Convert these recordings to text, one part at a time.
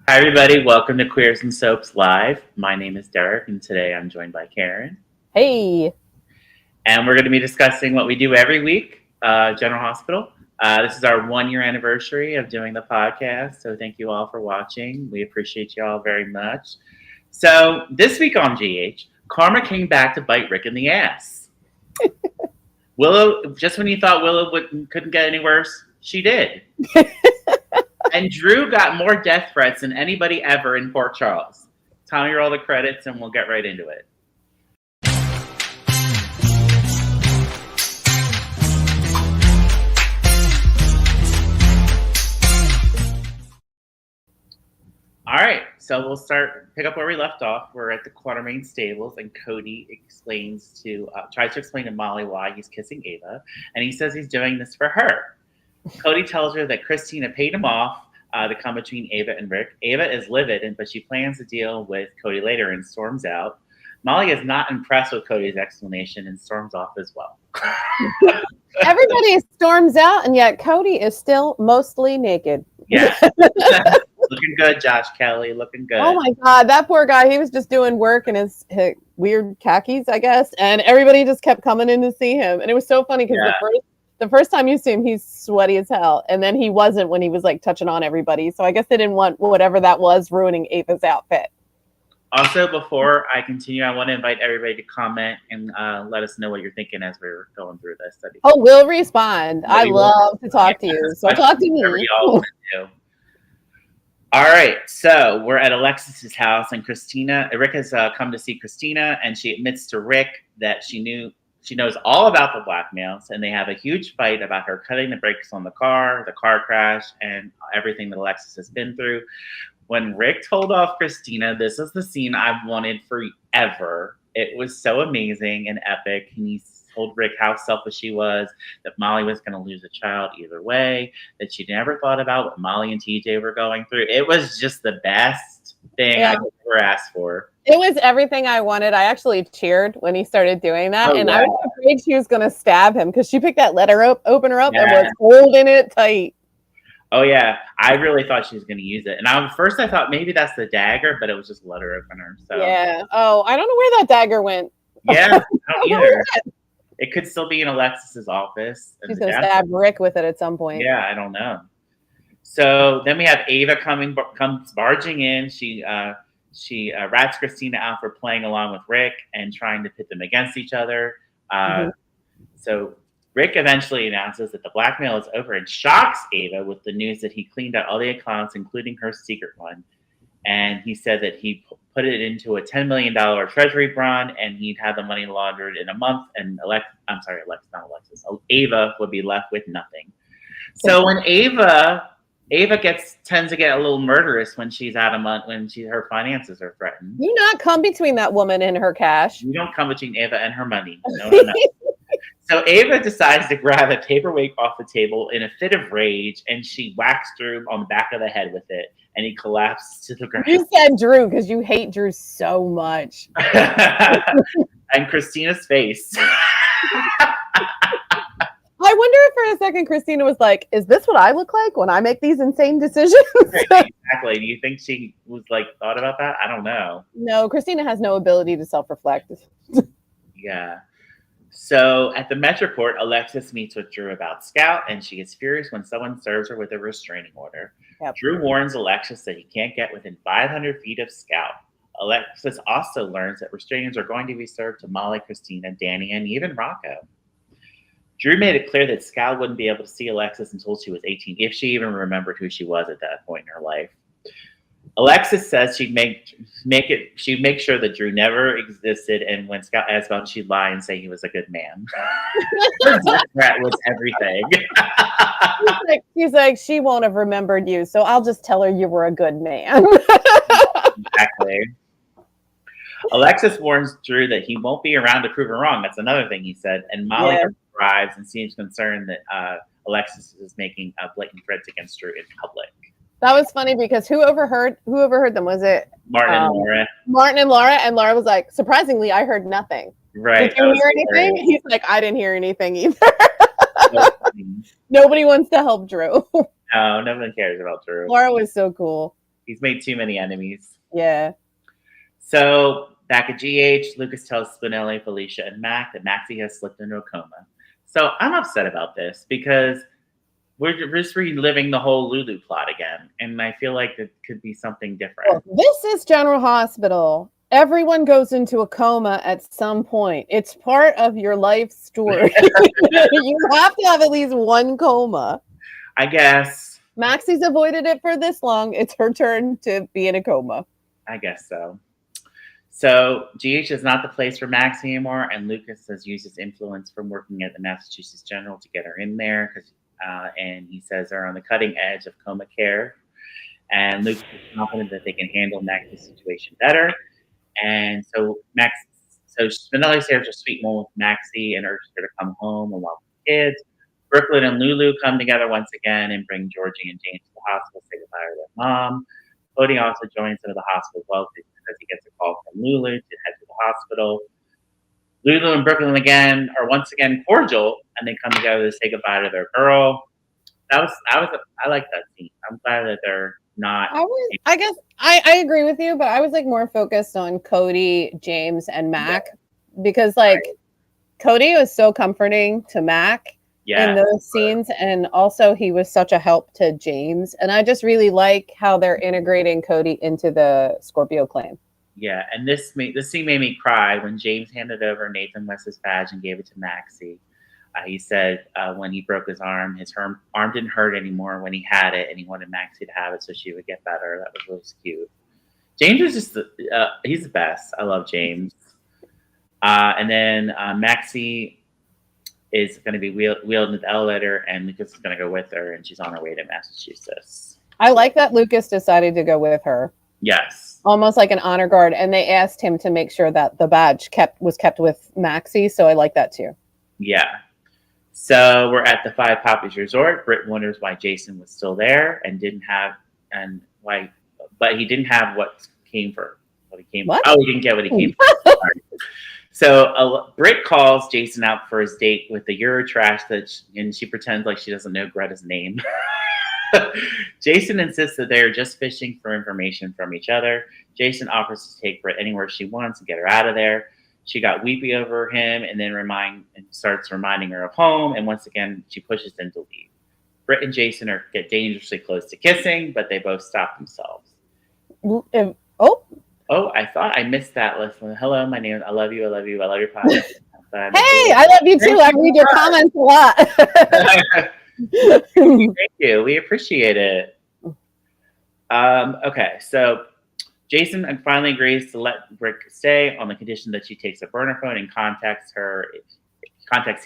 Hi, everybody. Welcome to Queers and Soaps Live. My name is Derek, and today I'm joined by Karen. Hey. And we're going to be discussing what we do every week, General Hospital. This is our 1 year anniversary of doing the podcast. So thank you all for watching. We appreciate you all very much. So this week on GH, Karma came back to bite Rick in the ass. Willow, just when you thought Willow couldn't get any worse, she did. And Drew got more death threats than anybody ever in Port Charles. Tommy, roll the credits and we'll get right into it. All right, so we'll pick up where we left off. We're at the Quartermain stables, and Cody tries to explain to Molly why he's kissing Ava, and he says he's doing this for her. Cody tells her that Christina paid him off to come between Ava and Rick. Ava is livid, but she plans to deal with Cody later and storms out. Molly is not impressed with Cody's explanation and storms off as well. Everybody storms out, and yet Cody is still mostly naked. Yeah. Looking good, Josh Kelly. Looking good. Oh my God, that poor guy. He was just doing work in his weird khakis, I guess, and everybody just kept coming in to see him. And it was so funny because the first time you see him, he's sweaty as hell, and then he wasn't when he was like touching on everybody. So I guess they didn't want whatever that was ruining Ava's outfit. Also, before I continue, I want to invite everybody to comment and let us know what you're thinking as we're going through this study. Oh, we'll respond. I love to talk to you, so talk to me. All right, so we're at Alexis's house, and Rick has come to see Christina, and she admits to Rick that she knows all about the blackmails, and they have a huge fight about her cutting the brakes on the car crash, and everything that Alexis has been through. When Rick told off Christina, this is the scene I've wanted forever. It was so amazing and epic, and he told Rick how selfish she was, that Molly was going to lose a child either way, that she never thought about what Molly and TJ were going through. It was just the best thing I could ever ask for. It was everything I wanted. I actually cheered when he started doing that, I was afraid she was going to stab him because she picked that letter opener up and was holding it tight. Oh, yeah. I really thought she was going to use it. And first I thought maybe that's the dagger, but it was just a letter opener. So. Yeah. Oh, I don't know where that dagger went. Yeah, I don't either. It could still be in Alexis's office. She's going to stab Rick with it at some point. Yeah, I don't know. So then we have Ava comes barging in. She rats Christina out for playing along with Rick and trying to pit them against each other. So Rick eventually announces that the blackmail is over and shocks Ava with the news that he cleaned out all the accounts, including her secret one. And he said that he put it into a $10 million treasury bond, and he'd have the money laundered in a month. And Ava would be left with nothing. So when Ava tends to get a little murderous when she's out of money, when her finances are threatened. You not come between that woman and her cash. You don't come between Ava and her money. No. So Ava decides to grab a paperweight off the table in a fit of rage, and she whacks Drew on the back of the head with it, and he collapses to the ground. You said Drew because you hate Drew so much. And Christina's face. I wonder if for a second Christina was like, is this what I look like when I make these insane decisions? Exactly. Do you think she was thought about that? I don't know. No, Christina has no ability to self-reflect. Yeah. So at the Metroport, Alexis meets with Drew about Scout, and she gets furious when someone serves her with a restraining order. Yep. Drew warns Alexis that he can't get within 500 feet of Scout. Alexis also learns that restrainers are going to be served to Molly, Christina, Danny, and even Rocco. Drew made it clear that Scout wouldn't be able to see Alexis until she was 18, if she even remembered who she was at that point in her life. Alexis says she'd make sure that Drew never existed, and when Scout asked about him, she'd lie and say he was a good man. Her death threat was everything. She's like, she won't have remembered you, so I'll just tell her you were a good man. Exactly. Alexis warns Drew that he won't be around to prove her wrong. That's another thing he said. And Molly arrives and seems concerned that Alexis is making blatant threats against Drew in public. That was funny because who overheard them? Was it Martin and Laura? Martin and Laura, and Laura was like, surprisingly, I heard nothing. Right. Did you hear anything? He's like, I didn't hear anything either. Nobody wants to help Drew. No, no one cares about Drew. Laura was so cool. He's made too many enemies. Yeah. So back at GH, Lucas tells Spinelli, Felicia, and Mac that Maxie has slipped into a coma. So I'm upset about this because we're just reliving the whole Lulu plot again. And I feel like it could be something different. Well, this is General Hospital. Everyone goes into a coma at some point. It's part of your life story. You have to have at least one coma. I guess. Maxie's avoided it for this long. It's her turn to be in a coma. I guess so. So GH is not the place for Maxie anymore, and Lucas has used his influence from working at the Massachusetts General to get her in there, and he says they're on the cutting edge of coma care, and Lucas is confident that they can handle Maxie's situation better, and so Spinelli shares a sweet moment with Maxie and urges her to come home and welcome the kids. Brooklyn and Lulu come together once again and bring Georgie and James to the hospital to say goodbye to their mom. Cody also joins them at the hospital as well because he gets a call from Lulu to head to the hospital. Lulu and Brooklyn again are once again cordial, and they come together to say goodbye to their girl. I like that scene. I'm glad that they're not. I guess I agree with you, but I was like more focused on Cody, James, and Mac because Cody was so comforting to Mac. In those scenes, and also he was such a help to James, and I just really like how they're integrating Cody into the Scorpio clan. Yeah, and this scene made me cry when James handed over Nathan West's badge and gave it to Maxie. He said when he broke his arm didn't hurt anymore when he had it, and he wanted Maxie to have it so she would get better. That was really cute. James is just he's the best. I love James. And then Maxie is going to be wheeled into the elevator, and Lucas is going to go with her, and she's on her way to Massachusetts. I like that Lucas decided to go with her. Yes. Almost like an honor guard, and they asked him to make sure that the badge was kept with Maxie, so I like that too. Yeah. So we're at the Five Poppies Resort. Britt wonders why Jason was still there and but he didn't have what he came for. He didn't get what he came for. So Britt calls Jason out for his date with the Eurotrash, and she pretends like she doesn't know Greta's name. Jason insists that they are just fishing for information from each other. Jason offers to take Britt anywhere she wants and get her out of there. She got weepy over him and then starts reminding her of home, and once again, she pushes him to leave. Britt and Jason get dangerously close to kissing, but they both stop themselves. Oh, I thought I missed that listen. Hello, my name is I love you, I love you, I love your podcast. Hey, I love you too. I read your comments a lot. Thank you. We appreciate it. Okay, so Jason finally agrees to let Britt stay on the condition that she takes a burner phone and contacts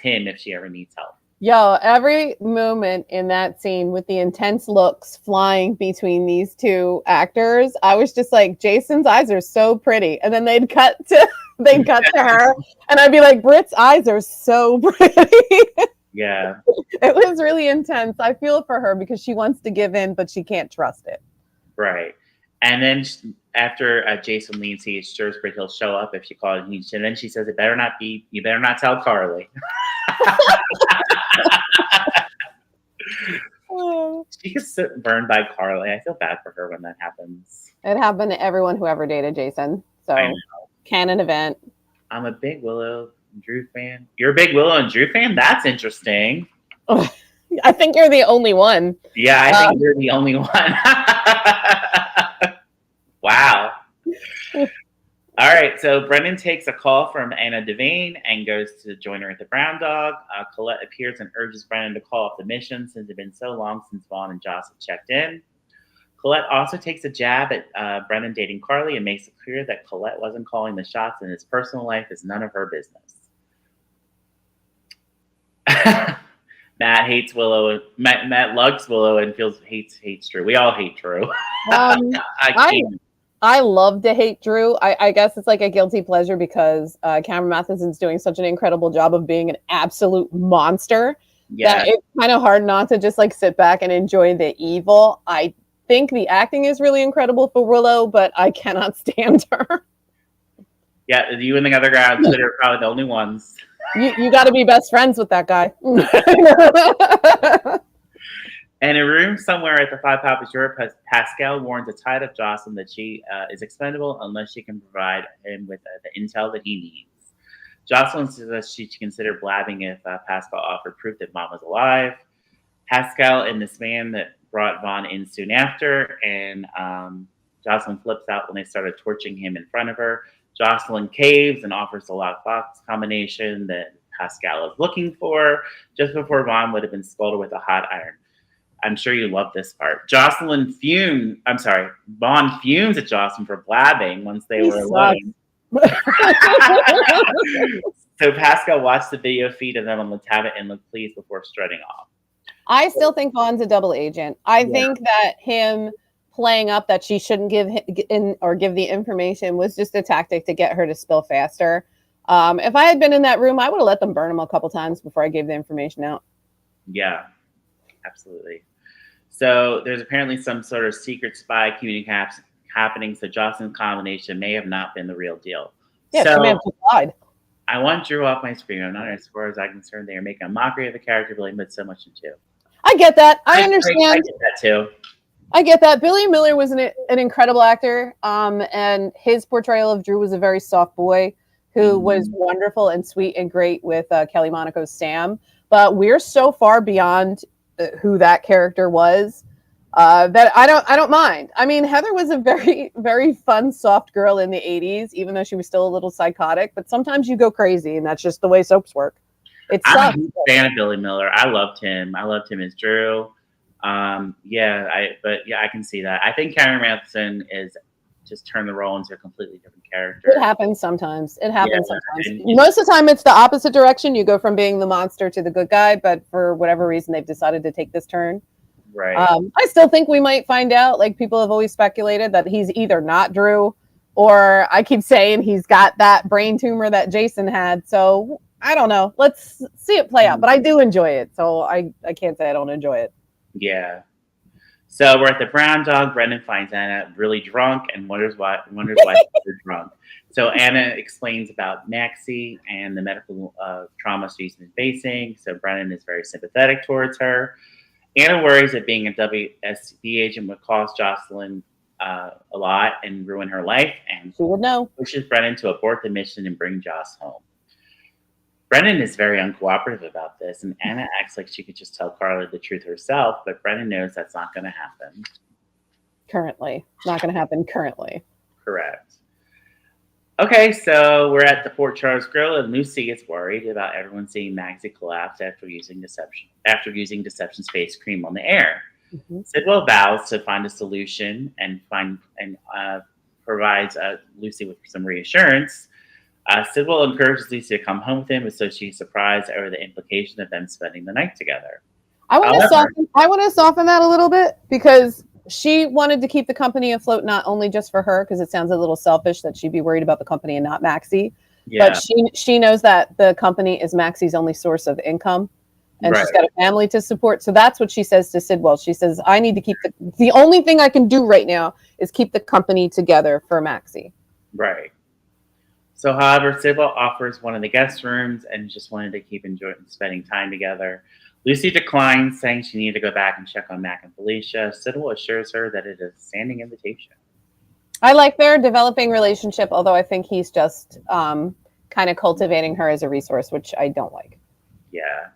him if she ever needs help. Yo, every moment in that scene with the intense looks flying between these two actors, I was just like, Jason's eyes are so pretty. And then they'd cut to her, and I'd be like, Britt's eyes are so pretty. Yeah. It was really intense. I feel for her because she wants to give in, but she can't trust it. Right. And then after Jason leaves, he assures Britt he'll show up if she calls. And then she says, you better not tell Carly. She gets burned by Carly. I feel bad for her when that happens. It happened to everyone who ever dated Jason. So canon event. I'm a big Willow and Drew fan. You're a big Willow and Drew fan? That's interesting. I think you're the only one. Yeah, I think you're the only one. Wow. All right, so Brendan takes a call from Anna Devane and goes to join her at the Brown Dog. Colette appears and urges Brendan to call off the mission since it had been so long since Vaughn and Joss had checked in. Colette also takes a jab at Brendan dating Carly and makes it clear that Colette wasn't calling the shots and his personal life is none of her business. Matt hates Willow. Matt loves Willow and hates Drew. We all hate Drew. I love to hate Drew. I guess it's like a guilty pleasure because Cameron Matheson's doing such an incredible job of being an absolute monster that it's kind of hard not to just like sit back and enjoy the evil. I think the acting is really incredible for Willow, but I cannot stand her. Yeah, you and the other guy on Twitter are probably the only ones. You got to be best friends with that guy. In a room somewhere at the Five Papas Europe, Pascal warns a tied-up Jocelyn that she is expendable unless she can provide him with the intel that he needs. Jocelyn says she should consider blabbing if Pascal offered proof that Mom was alive. Pascal and this man that brought Vaughn in soon after, and Jocelyn flips out when they started torching him in front of her. Jocelyn caves and offers the lockbox combination that Pascal is looking for, just before Vaughn would have been scalded with a hot iron. I'm sure you love this part. Vaughn fumes at Jocelyn for blabbing once they were alone. So Pascal watched the video feed of them on the tablet and looked pleased before strutting off. I still think Vaughn's a double agent. I think that him playing up that she shouldn't give the information was just a tactic to get her to spill faster. If I had been in that room, I would have let them burn him a couple times before I gave the information out. Yeah, absolutely. So there's apparently some sort of secret spy communication happening. So Jocelyn's combination may have not been the real deal. Yeah, so she may have just lied. I want Drew off my screen. I'm not, as far as I'm concerned, they are making a mockery of the character Billy put so much into. I get that. I understand. I get that too. I get that. Billy Miller was an incredible actor, and his portrayal of Drew was a very soft boy who was wonderful and sweet and great with Kelly Monaco's Sam. But we're so far beyond who that character was that I don't mind. I mean, Heather was a very, very fun, soft girl in the 80s, even though she was still a little psychotic. But sometimes you go crazy, and that's just the way soaps work. I'm a huge fan of Billy Miller. I loved him. I loved him as Drew. I can see that. I think Karen Matheson is just turned the role into a completely different character. It happens sometimes. Sometimes. Most of the time, it's the opposite direction. You go from being the monster to the good guy, but for whatever reason, they've decided to take this turn. Right. I still think we might find out. Like, people have always speculated that he's either not Drew, or I keep saying he's got that brain tumor that Jason had. So I don't know. Let's see it play out. But I do enjoy it, so I can't say I don't enjoy it. Yeah. So we're at the Brown Dog. Brendan finds Anna really drunk and wonders why she's drunk. So Anna explains about Maxie and the medical trauma she's been facing. So Brendan is very sympathetic towards her. Anna worries that being a WSB agent would cost Jocelyn a lot and ruin her life, and she would know. Pushes Brendan to abort the mission and bring Joss home. Brendan is very uncooperative about this, and Anna acts like she could just tell Carla the truth herself, but Brendan knows that's not going to happen. Currently. Not going to happen currently. Correct. Okay, so we're at the Port Charles Grill, and Lucy gets worried about everyone seeing Maxie collapse after using Deception's face cream on the air. Mm-hmm. Sidwell vows to find a solution and provides Lucy with some reassurance. Sidwell encourages Lucy to come home with him, so she's surprised over the implication of them spending the night together. I want to soften that a little bit, because she wanted to keep the company afloat, not only just for her, because it sounds a little selfish that she'd be worried about the company and not Maxie. Yeah. But she knows that the company is Maxie's only source of income, and she's got a family to support. So that's what she says to Sidwell. She says, I need to keep the only thing I can do right now is keep the company together for Maxie. Right. So, however, Sidwell offers one of the guest rooms and just wanted to keep enjoying spending time together. Lucy declines, saying she needed to go back and check on Mac and Felicia. Sidwell assures her that it is a standing invitation. I like their developing relationship, although I think he's just kind of cultivating her as a resource, which I don't like. Yeah.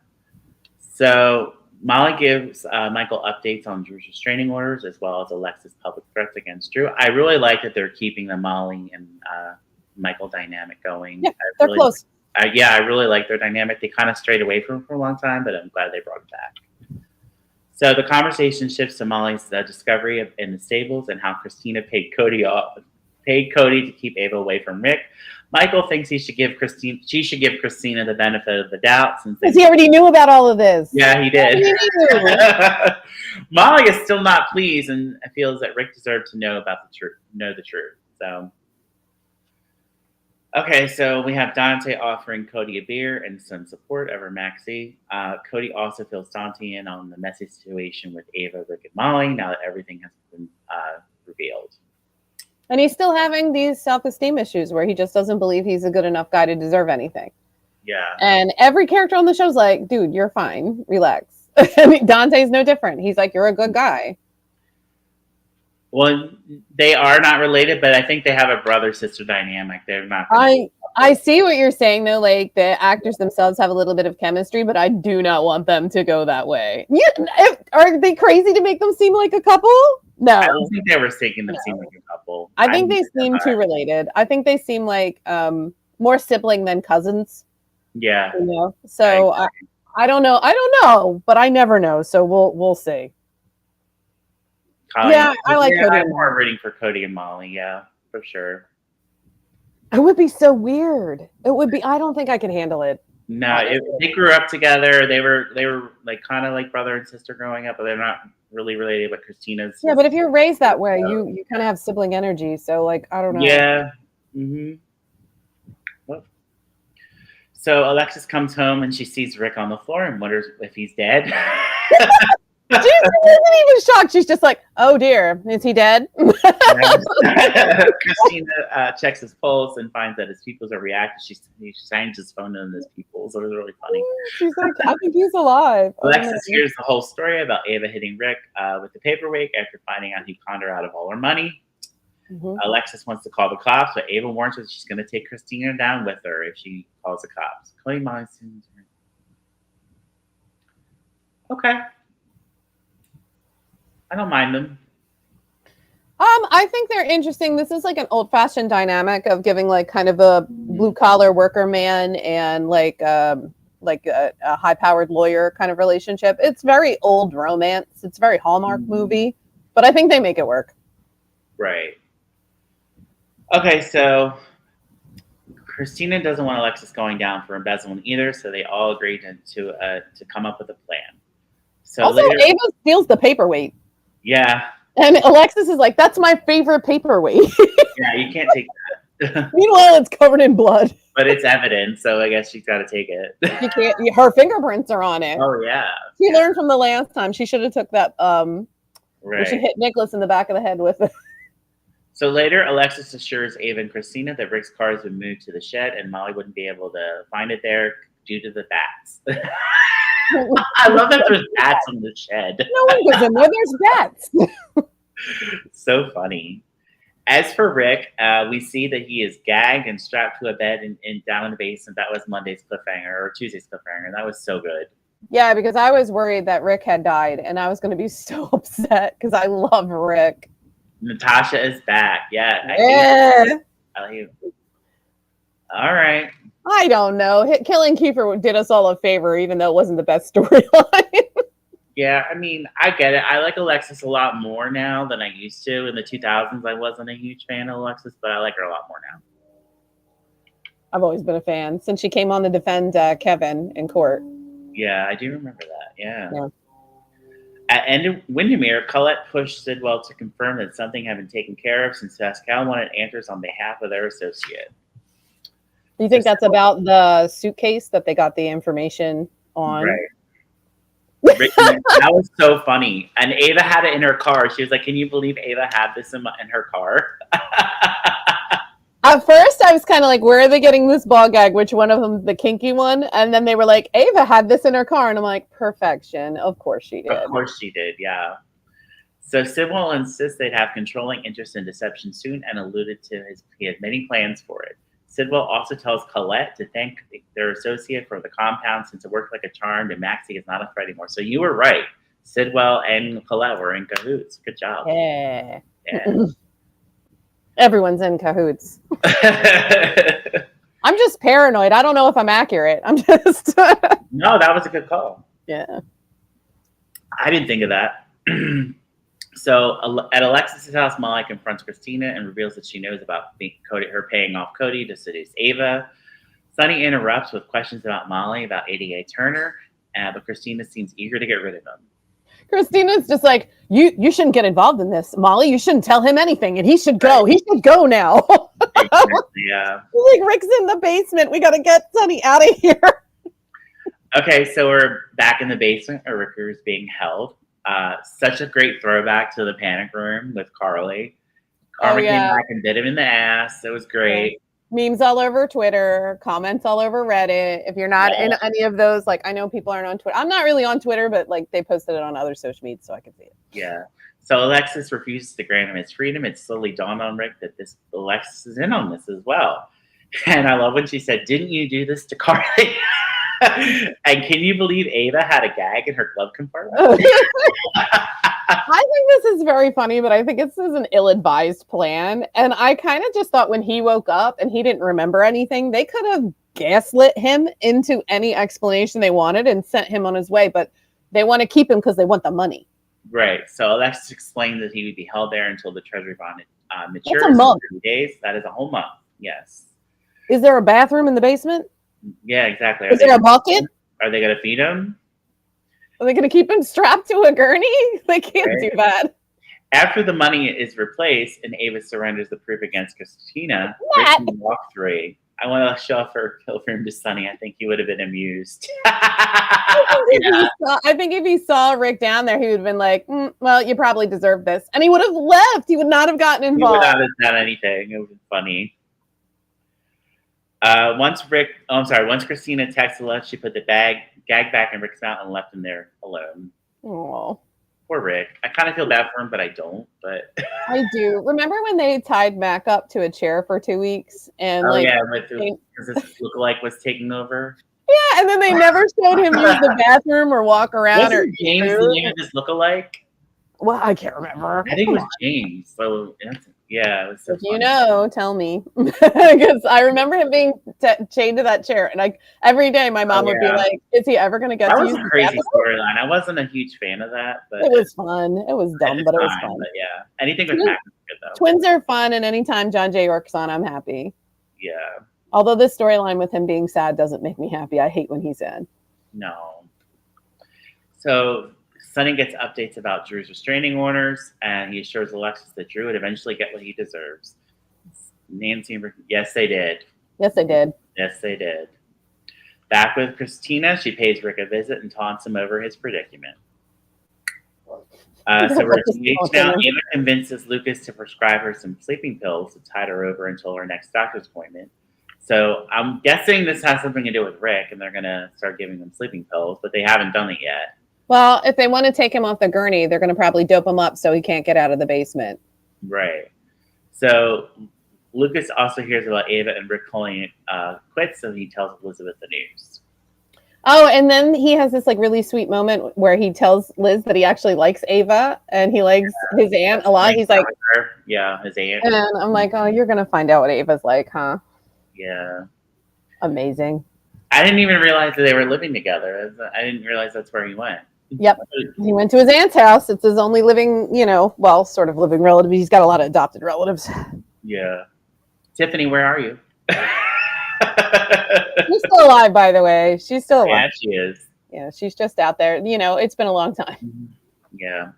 So Molly gives Michael updates on Drew's restraining orders, as well as Alexa's public threats against Drew. I really like that they're keeping the Molly and Michael dynamic going. Yeah, they're close. I really like their dynamic. They kind of strayed away from it for a long time, but I'm glad they brought it back. So the conversation shifts to Molly's discovery in the stables and how Christina paid Cody to keep Ava away from Rick. Michael thinks she should give Christina the benefit of the doubt, because he already knew about all of this. Yeah, he did. Molly is still not pleased and feels that Rick deserved to know the truth. So. Okay, so we have Dante offering Cody a beer and some support over Maxie. Cody also feels Dante in on the messy situation with Ava, Rick, and Molly now that everything has been revealed. And he's still having these self-esteem issues where he just doesn't believe he's a good enough guy to deserve anything. Yeah. And every character on the show is like, dude, you're fine. Relax. And Dante's no different. He's like, you're a good guy. Well, they are not related, but I think they have a brother-sister dynamic. They're not. I see what you're saying though. Like the actors themselves have a little bit of chemistry, but I do not want them to go that way. Are they crazy to make them seem like a couple? No, I don't think they were making them seem like a couple. I think they seem too related. I think they seem like more sibling than cousins. Yeah. You know? So I don't know. I don't know, but I never know. So we'll see. Colin, yeah, I like Cody. I'm more rooting for Cody and Molly. Yeah, for sure. It would be so weird. It would be. I don't think I can handle it. No, they grew up together. They were like kind of like brother and sister growing up, but they're not really related. But Christina's. Yeah, but if you're raised that way, you kind of have sibling energy. So like, I don't know. Yeah. Mm-hmm. Well, so Alexis comes home and she sees Rick on the floor and wonders if he's dead. She isn't even shocked. She's just like, "Oh dear, is he dead?" Christina checks his pulse and finds that his pupils are reactive. She signs his phone in his pupils. It was really funny. She's like, "I think he's alive." Alexis hears the whole story about Ava hitting Rick with the paperweight after finding out he conned her out of all her money. Mm-hmm. Alexis wants to call the cops, but Ava warns her that she's going to take Christina down with her if she calls the cops. Cody Molly seems okay. I don't mind them. I think they're interesting. This is like an old-fashioned dynamic of giving like kind of a blue-collar worker man and like a high-powered lawyer kind of relationship. It's very old romance. It's a very Hallmark movie, but I think they make it work. Right. Okay, so Christina doesn't want Alexis going down for embezzlement either, so they all agree to come up with a plan. So also, later, Ava steals the paperweight. Yeah. And Alexis is like, that's my favorite paperweight. Yeah, you can't take that. Meanwhile, it's covered in blood. But it's evidence, so I guess she's got to take it. You can't. Her fingerprints are on it. Oh, yeah. She learned from the last time. She should have took that. Right. She hit Nicholas in the back of the head with it. So later, Alexis assures Ava and Christina that Rick's car has been moved to the shed and Molly wouldn't be able to find it there due to the bats. I love that there's bats in the shed. No one goes in there. There's bats. So funny. As for Rick, we see that he is gagged and strapped to a bed and down in the basement. That was Monday's cliffhanger or Tuesday's cliffhanger. And that was so good. Yeah, because I was worried that Rick had died, and I was going to be so upset because I love Rick. Natasha is back. Yeah. All right. I don't know. Killing Kiefer did us all a favor, even though it wasn't the best storyline. Yeah, I mean, I get it. I like Alexis a lot more now than I used to. In the 2000s, I wasn't a huge fan of Alexis, but I like her a lot more now. I've always been a fan since she came on to defend Kevin in court. Yeah, I do remember that. Yeah. At Windermere, Colette pushed Sidwell to confirm that something had been taken care of since Pascal wanted answers on behalf of their associate. Do you think that's about the suitcase that they got the information on? Right. That was so funny. And Ava had it in her car. She was like, can you believe Ava had this in her car? At first, I was kind of like, where are they getting this ball gag? Which one of them, the kinky one? And then they were like, Ava had this in her car. And I'm like, perfection. Of course she did. Of course she did, yeah. So Sidwell insists they'd have controlling interest in deception soon and alluded to he had many plans for it. Sidwell also tells Colette to thank their associate for the compound since it worked like a charm and Maxie is not a threat anymore. So you were right. Sidwell and Colette were in cahoots. Good job. Yeah. Everyone's in cahoots. I'm just paranoid. I don't know if I'm accurate. I'm just... No, that was a good call. Yeah. I didn't think of that. So at Alexis's house, Molly confronts Christina and reveals that she knows about her paying off Cody to seduce Ava. Sonny interrupts with questions about Molly, about ADA Turner, but Christina seems eager to get rid of him. Christina's just like, you shouldn't get involved in this, Molly. You shouldn't tell him anything, and he should go. He should go now. Yeah. Like, Rick's in the basement. We got to get Sonny out of here. Okay, so we're back in the basement where Rick is being held. Such a great throwback to the panic room with Carly. Carmen came back and bit him in the ass. It was great. Memes all over Twitter, comments all over Reddit. If you're not in any of those, like I know people aren't on Twitter. I'm not really on Twitter, but like they posted it on other social media, so I can see it. Yeah. So Alexis refuses to grant him his freedom. It slowly dawned on Rick that this Alexis is in on this as well. And I love when she said, "Didn't you do this to Carly?" And can you believe Ava had a gag in her glove compartment? I think this is very funny, but I think this is an ill-advised plan. And I kind of just thought when he woke up and he didn't remember anything, they could have gaslit him into any explanation they wanted and sent him on his way. But they want to keep him because they want the money. Right. So Alexis explained that he would be held there until the treasury bond matures. That's a month. In 30 days. That is a whole month. Yes. Is there a bathroom in the basement? Yeah, exactly. Is there a bucket? Are they going to feed him? Are they going to keep him strapped to a gurney? They can't do that. After the money is replaced and Ava surrenders the proof against Christina, Rick can walk free. I want to show off her kill room to Sonny. I think he would have been amused. I think if he saw Rick down there, he would have been like, well, you probably deserve this. And he would have left. He would not have gotten involved. He would not have done anything. It would be funny. Once Christina texted us, she put the gag back in Rick's mouth and left him there alone. Oh, poor Rick. I kind of feel bad for him, but I don't. But I do. Remember when they tied Mac up to a chair for 2 weeks and because this lookalike was taking over. Yeah, and then they never showed him use the bathroom or walk around. Wasn't James the name of this lookalike? Well, I can't remember. I think it was James. So yeah, it was so if you know, tell me, because I remember him being chained to that chair, and every day my mom would be like, "Is he ever going to get to use the bathroom?" That was a crazy storyline. I wasn't a huge fan of that, but it was fun. It was dumb, but it was fun. But yeah, anything with Mac was good though. Twins are fun, and anytime John J. York's on, I'm happy. Yeah. Although this storyline with him being sad doesn't make me happy. I hate when he's sad. No. So Sonny gets updates about Drew's restraining orders, and he assures Alexis that Drew would eventually get what he deserves. Nancy and Rick, yes, they did. Yes, they did. Yes, they did. Back with Christina, she pays Rick a visit and taunts him over his predicament. So we're engaged now. Ava convinces Lucas to prescribe her some sleeping pills to tide her over until her next doctor's appointment. So I'm guessing this has something to do with Rick, and they're going to start giving him sleeping pills, but they haven't done it yet. Well, if they want to take him off the gurney, they're going to probably dope him up so he can't get out of the basement. Right. So Lucas also hears about Ava and Rick calling it quits, so he tells Elizabeth the news. Oh, and then he has this like really sweet moment where he tells Liz that he actually likes Ava and he likes his aunt a lot. He's like, yeah, his aunt. And I'm like, oh, you're going to find out what Ava's like, huh? Yeah. Amazing. I didn't even realize that they were living together. I didn't realize that's where he went. Yep. He went to his aunt's house. It's his only living, sort of living relative. He's got a lot of adopted relatives. Yeah. Tiffany, where are you? She's still alive, by the way. She's still alive. Yeah, she is. Yeah, she's just out there. It's been a long time. Yeah.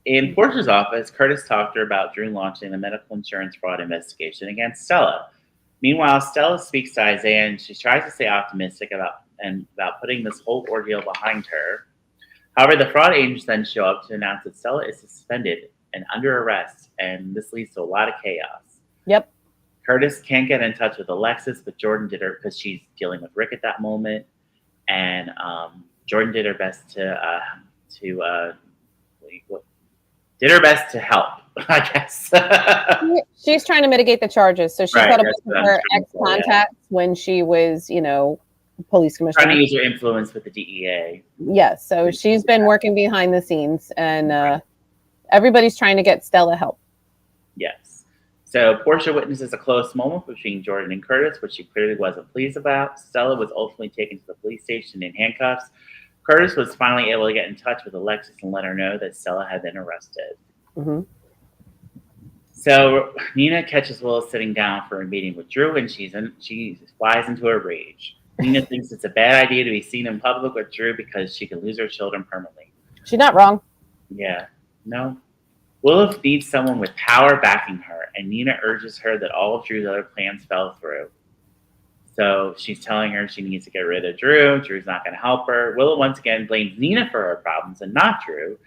In Portia's office, Curtis talked to her about Drew launching the medical insurance fraud investigation against Stella. Meanwhile, Stella speaks to Isaiah, and she tries to stay optimistic about putting this whole ordeal behind her. However, the fraud agents then show up to announce that Stella is suspended and under arrest, and this leads to a lot of chaos. Yep. Curtis can't get in touch with Alexis, but Jordan did her because she's dealing with Rick at that moment, and Jordan did her best to help, I guess. She's trying to mitigate the charges, so she's got a bunch of her ex-contacts when she was, police commissioner. Trying to use her influence with the DEA. Yes, so she's been working behind the scenes, and everybody's trying to get Stella help. Yes. So Portia witnesses a close moment between Jordan and Curtis, which she clearly wasn't pleased about. Stella was ultimately taken to the police station in handcuffs. Curtis was finally able to get in touch with Alexis and let her know that Stella had been arrested. Mm-hmm. So Nina catches Willis sitting down for a meeting with Drew, and she flies into a rage. Nina thinks it's a bad idea to be seen in public with Drew because she could lose her children permanently. She's not wrong. Yeah. No. Willis needs someone with power backing her, and Nina urges her that all of Drew's other plans fell through. So she's telling her she needs to get rid of Drew. Drew's not going to help her. Willow once again blames Nina for her problems and not Drew.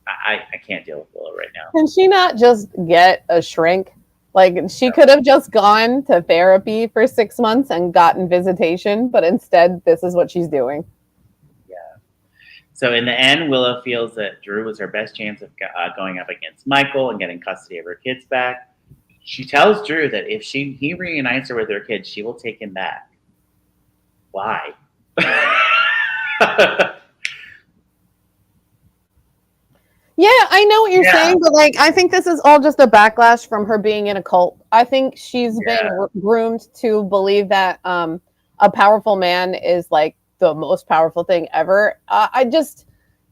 I can't deal with Willow right now. Can she not just get a shrink? Like she could have just gone to therapy for 6 months and gotten visitation, but instead this is what she's doing. So in the end, Willow feels that Drew was her best chance of going up against Michael and getting custody of her kids back. She tells Drew that if he reunites her with her kids, she will take him back. Why? Yeah, I know what you're saying, but like I think this is all just a backlash from her being in a cult. I think she's been groomed to believe that a powerful man is like the most powerful thing ever.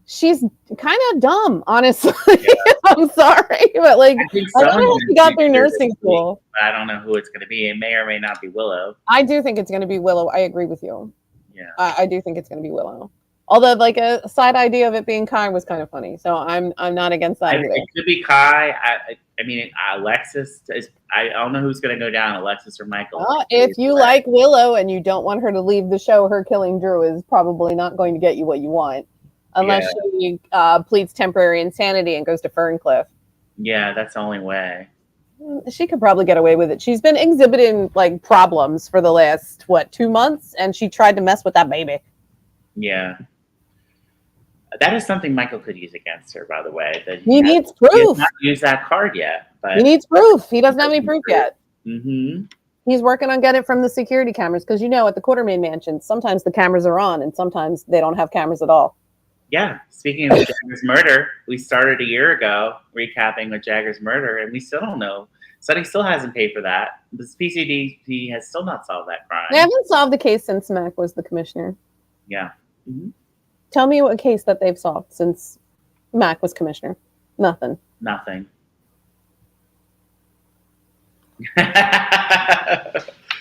She's kind of dumb, honestly. Yeah. I'm sorry, but like I don't know how she got through nursing school. I don't know who it's going to be. It may or may not be Willow. I do think it's going to be Willow. I agree with you. Yeah, I do think it's going to be Willow. Although, like a side idea of it being Kai was kind of funny, so I'm not against that. It could be Kai. I mean, Alexis. I don't know who's going to go down, Alexis or Michael. Well, if you like Willow and you don't want her to leave the show, her killing Drew is probably not going to get you what you want, unless she pleads temporary insanity and goes to Ferncliff. Yeah, that's the only way. She could probably get away with it. She's been exhibiting like problems for the last 2 months, and she tried to mess with that baby. Yeah. That is something Michael could use against her, by the way. That he needs proof. He has not used that card yet. But he needs proof. He doesn't have any proof yet. Mm-hmm. He's working on getting it from the security cameras because, at the Quartermain Mansion, sometimes the cameras are on and sometimes they don't have cameras at all. Yeah. Speaking of Jagger's murder, we started a year ago recapping with Jagger's murder, and we still don't know. Sonny still hasn't paid for that. The PCD has still not solved that crime. They haven't solved the case since Mac was the commissioner. Yeah. Mm-hmm. Tell me what case that they've solved since Mac was commissioner. Nothing.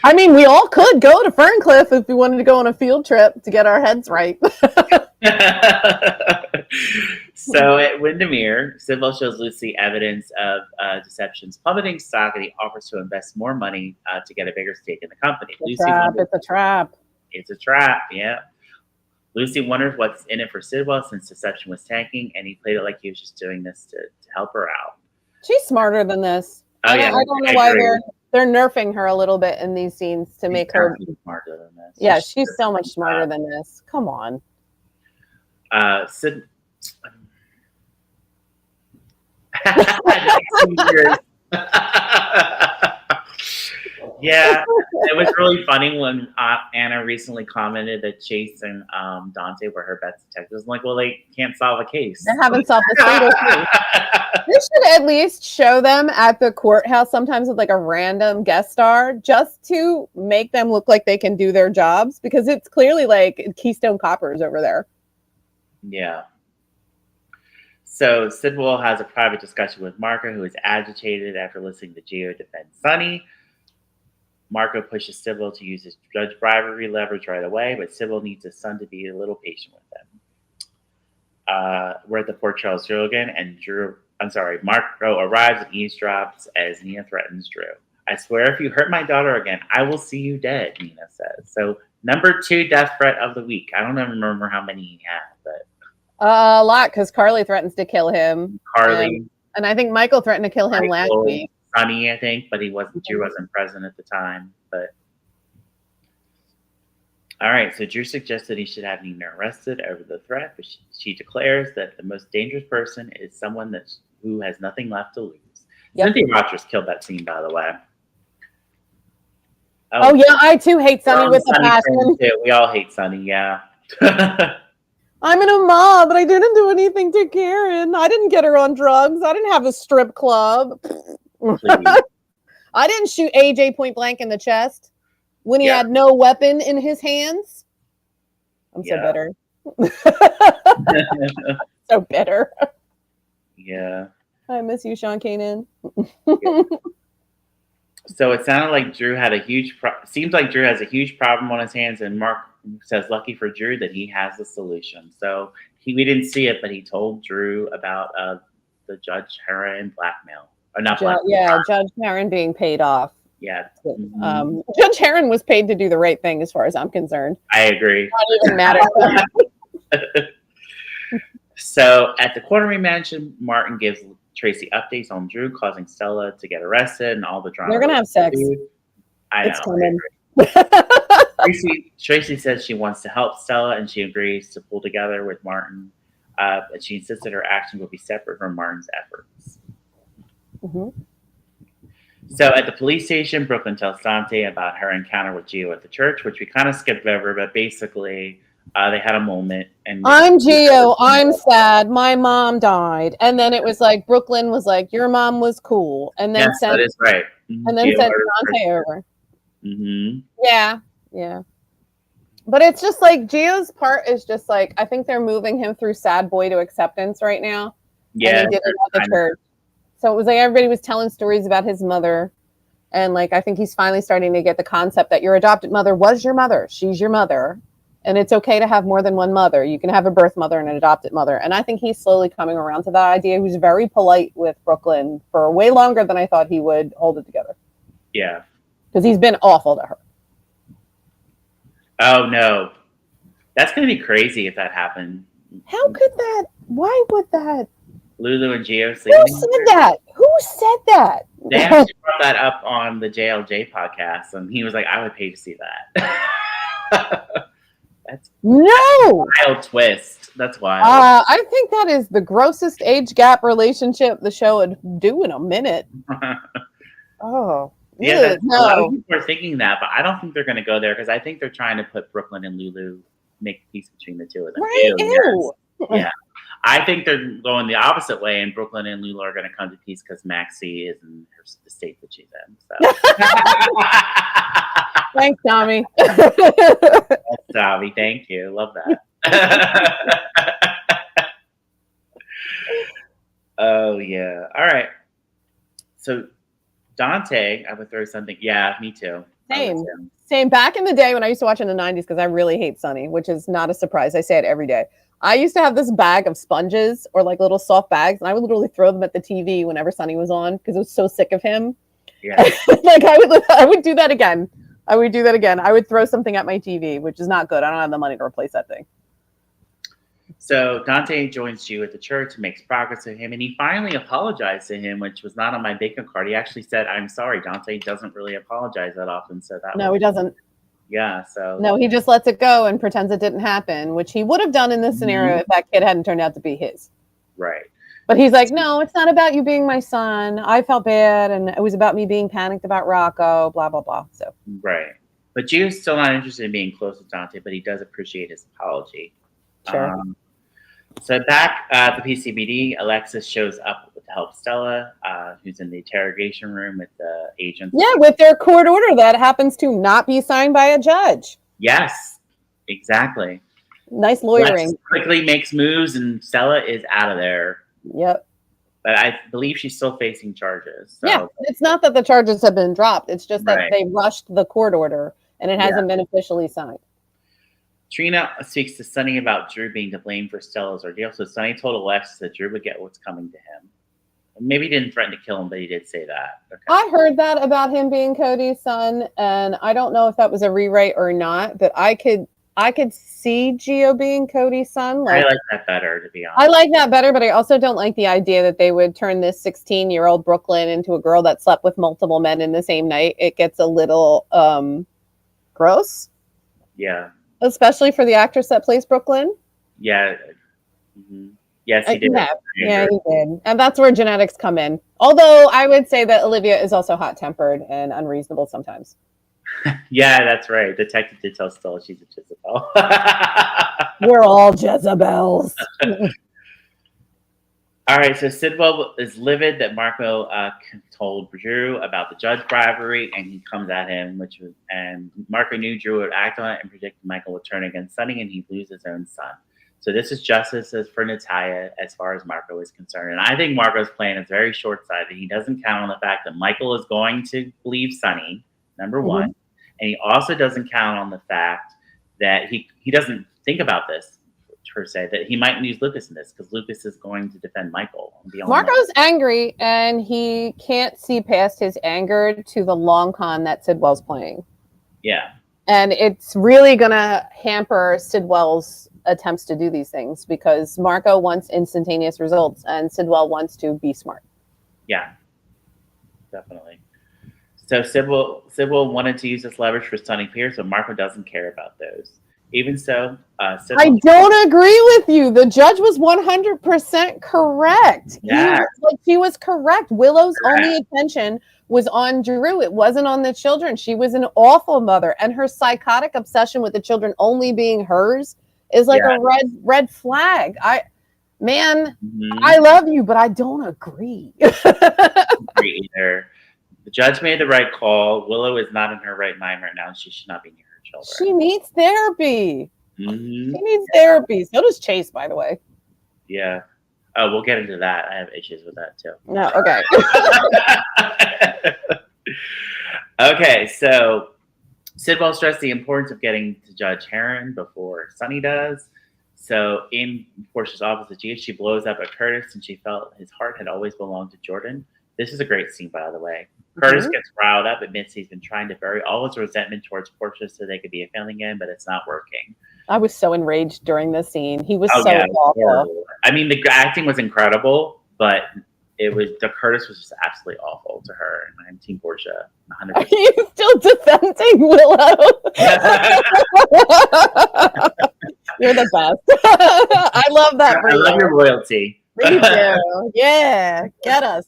I mean, we all could go to Ferncliff if we wanted to go on a field trip to get our heads right. So at Windermere, Sidwell shows Lucy evidence of Deception's plummeting stock, and he offers to invest more money to get a bigger stake in the company. It's a trap. It's a trap, yeah. Lucy wonders what's in it for Sidwell since Deception was tanking, and he played it like he was just doing this to help her out. She's smarter than this. Oh, yeah, I don't know why they're nerfing her a little bit in these scenes to make her smarter than this. Yeah, she's so much smarter than this. Come on. Yeah, it was really funny when Anna recently commented that Chase and Dante were her best detectives. I'm like, well, they can't solve a case. They haven't solved a single case. They should at least show them at the courthouse sometimes with like a random guest star just to make them look like they can do their jobs, because it's clearly like Keystone Coppers over there. Yeah. So Sidwell has a private discussion with Marco, who is agitated after listening to Gio defend Sonny. Marco pushes Sidwell to use his judge bribery leverage right away, but Sidwell needs his son to be a little patient with him. We're at the Port Charles Zoo again, and Marco arrives and eavesdrops as Nina threatens Drew. I swear if you hurt my daughter again, I will see you dead, Nina says. So number 2 death threat of the week. I don't even remember how many he had, but a lot, because Carly threatens to kill him. And I think Michael threatened to kill him last week. Sonny, I think, but Drew wasn't present at the time. But all right, so Drew suggested he should have Nina arrested over the threat, but she declares that the most dangerous person is someone who has nothing left to lose. Yep. Cynthia Rogers killed that scene, by the way. Oh yeah, I too hate Sonny with a passion. We all hate Sonny, yeah. I'm in a mob, but I didn't do anything to Karen. I didn't get her on drugs. I didn't have a strip club. I didn't shoot AJ point blank in the chest when he had no weapon in his hands. I'm so bitter. So bitter. Yeah. I miss you, Sean Kanan. So it sounded like Drew had seems like Drew has a huge problem on his hands, and Mark says, lucky for Drew, that he has the solution. So we didn't see it, but he told Drew about the Judge Heron blackmail. Or not blackmail. Judge Heron being paid off. Yeah. Judge Heron was paid to do the right thing, as far as I'm concerned. I agree. Not even matter. So at the Quartermain Mansion, Martin gives Tracy updates on Drew, causing Stella to get arrested and all the drama. They're gonna have sex. I know. It's coming. Tracy says she wants to help Stella and she agrees to pull together with Martin. But she insists that her actions will be separate from Martin's efforts. Mm-hmm. So at the police station, Brooklyn tells Dante about her encounter with Gio at the church, which we kind of skipped over, but basically they had a moment. And I'm Gio. I'm sad. My mom died. And then it was like, Brooklyn was like, your mom was cool. And then yes, that is right. And then sent Dante over. Mm-hmm. Yeah. But it's just like, Gio's part is just like, I think they're moving him through sad boy to acceptance right now. Yeah. And he did it at the church. So it was like everybody was telling stories about his mother. And like, I think he's finally starting to get the concept that your adopted mother was your mother. She's your mother. And it's okay to have more than one mother. You can have a birth mother and an adopted mother. And I think he's slowly coming around to that idea. He was very polite with Brooklyn for way longer than I thought he would hold it together. Yeah. Because he's been awful to her. Oh, no. That's going to be crazy if that happened. How could that? Why would that? Lulu and Gio. Who said that? Who said that? They actually brought that up on the JLJ podcast, and he was like, I would pay to see that. That's no a wild twist. That's wild. I think that is the grossest age gap relationship the show would do in a minute. Oh. Yeah, no. A lot of people are thinking that, but I don't think they're going to go there because I think they're trying to put Brooklyn and Lulu, make peace between the two of them. Right? Ew. Yes. Yeah. I think they're going the opposite way, and Brooklyn and Lulu are going to come to peace because Maxie is in the state that she's in. So. Thanks, Tommy. That's Tommy. Thank you. Love that. Oh, yeah. All right. So, Dante, I would throw something. Yeah, me too. Same. Back in the day when I used to watch in the 90s, because I really hate Sunny, which is not a surprise. I say it every day. I used to have this bag of sponges or like little soft bags, and I would literally throw them at the TV whenever Sunny was on because I was so sick of him. Yeah. Like I would do that again. I would throw something at my TV, which is not good. I don't have the money to replace that thing. So Dante joins Gio at the church, makes progress with him, and he finally apologized to him, which was not on my bingo card. He actually said, "I'm sorry." Dante doesn't really apologize that often, so that he doesn't. Yeah, so no, he just lets it go and pretends it didn't happen, which he would have done in this scenario if that kid hadn't turned out to be his. Right. But he's like, no, it's not about you being my son. I felt bad, and it was about me being panicked about Rocco, blah, blah, blah. So right. But Gio's still not interested in being close with Dante, but he does appreciate his apology. Sure. So back at the PCBD, Alexis shows up to help Stella, who's in the interrogation room with the agents. Yeah, with their court order that happens to not be signed by a judge. Yes, exactly. Nice lawyering. Lex quickly makes moves, and Stella is out of there. Yep. But I believe she's still facing charges. So. Yeah, it's not that the charges have been dropped. It's just that they rushed the court order, and it hasn't been officially signed. Trina speaks to Sonny about Drew being to blame for Stella's ordeal. So Sonny told Alexis that Drew would get what's coming to him. Maybe he didn't threaten to kill him, but he did say that. Okay. I heard that about him being Cody's son, and I don't know if that was a rewrite or not, but I could see Gio being Cody's son. I like that better, to be honest. I like that better, but I also don't like the idea that they would turn this 16-year-old Brooklyn into a girl that slept with multiple men in the same night. It gets a little gross. Yeah. Especially for the actress that plays Brooklyn. Yeah. Mm-hmm. Yes, he did. Yeah, he did. And that's where genetics come in. Although I would say that Olivia is also hot-tempered and unreasonable sometimes. Yeah, that's right. Detective did tell Stella she's a Jezebel. We're all Jezebels. All right, so Sidwell is livid that Marco told Drew about the judge bribery, and he comes at him, and Marco knew Drew would act on it and predicted Michael would turn against Sonny, and he'd lose his own son. So this is justice for Natalia as far as Marco is concerned. And I think Marco's plan is very short-sighted. He doesn't count on the fact that Michael is going to believe Sonny, number one. And he also doesn't count on the fact that he doesn't think about this, per se, that he might use Lucas in this because Lucas is going to defend Michael. Marco's angry, and he can't see past his anger to the long con that Sidwell's playing. Yeah. And it's really going to hamper Sidwell's attempts to do these things because Marco wants instantaneous results and Sidwell wants to be smart. Yeah, definitely. So Sybil wanted to use this leverage for stunning Pierce, but Marco doesn't care about those. Even so, Sybil. I don't agree with you. The judge was 100% correct. Yeah. She was correct. Willow's only attention was on Drew. It wasn't on the children. She was an awful mother, and her psychotic obsession with the children only being hers is like a red flag. I love you, but I don't agree. Agree either. The judge made the right call. Willow is not in her right mind right now. She should not be near her children. She needs therapy. Mm-hmm. She needs therapy. So does Chase, by the way. Yeah. Oh, we'll get into that. I have issues with that too. No, okay. Okay, so Sidwell stressed the importance of getting to Judge Heron before Sonny does. So in Portia's office, she blows up at Curtis, and she felt his heart had always belonged to Jordan. This is a great scene, by the way. Curtis gets riled up, admits he's been trying to bury all his resentment towards Portia so they could be a family again, but it's not working. I was so enraged during the scene. He was awful. I mean, the acting was incredible, but the Curtis was just absolutely awful to her. And I'm Team Portia. 100%. Are you still defending Willow? You're the best. I love that. I love your loyalty. Me too. Yeah, get us.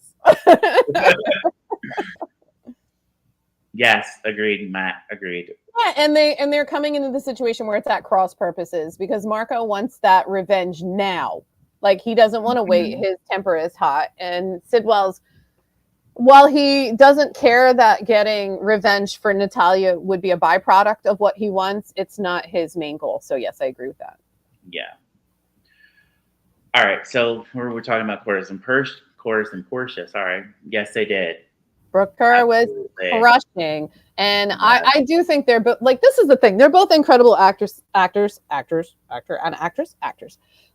Yes, agreed, Matt. Agreed. Yeah, and they're coming into the situation where it's at cross purposes because Marco wants that revenge now. Like he doesn't want to wait. His temper is hot, and Sidwell's, while he doesn't care that getting revenge for Natalia would be a byproduct of what he wants, it's not his main goal. So yes, I agree with that. Yeah. All right, so we're talking about Cordes and Portia. Sorry. Yes, they did. Brooke Kerr was crushing. And I do think they're both, like, this is the thing. They're both incredible actor and actress.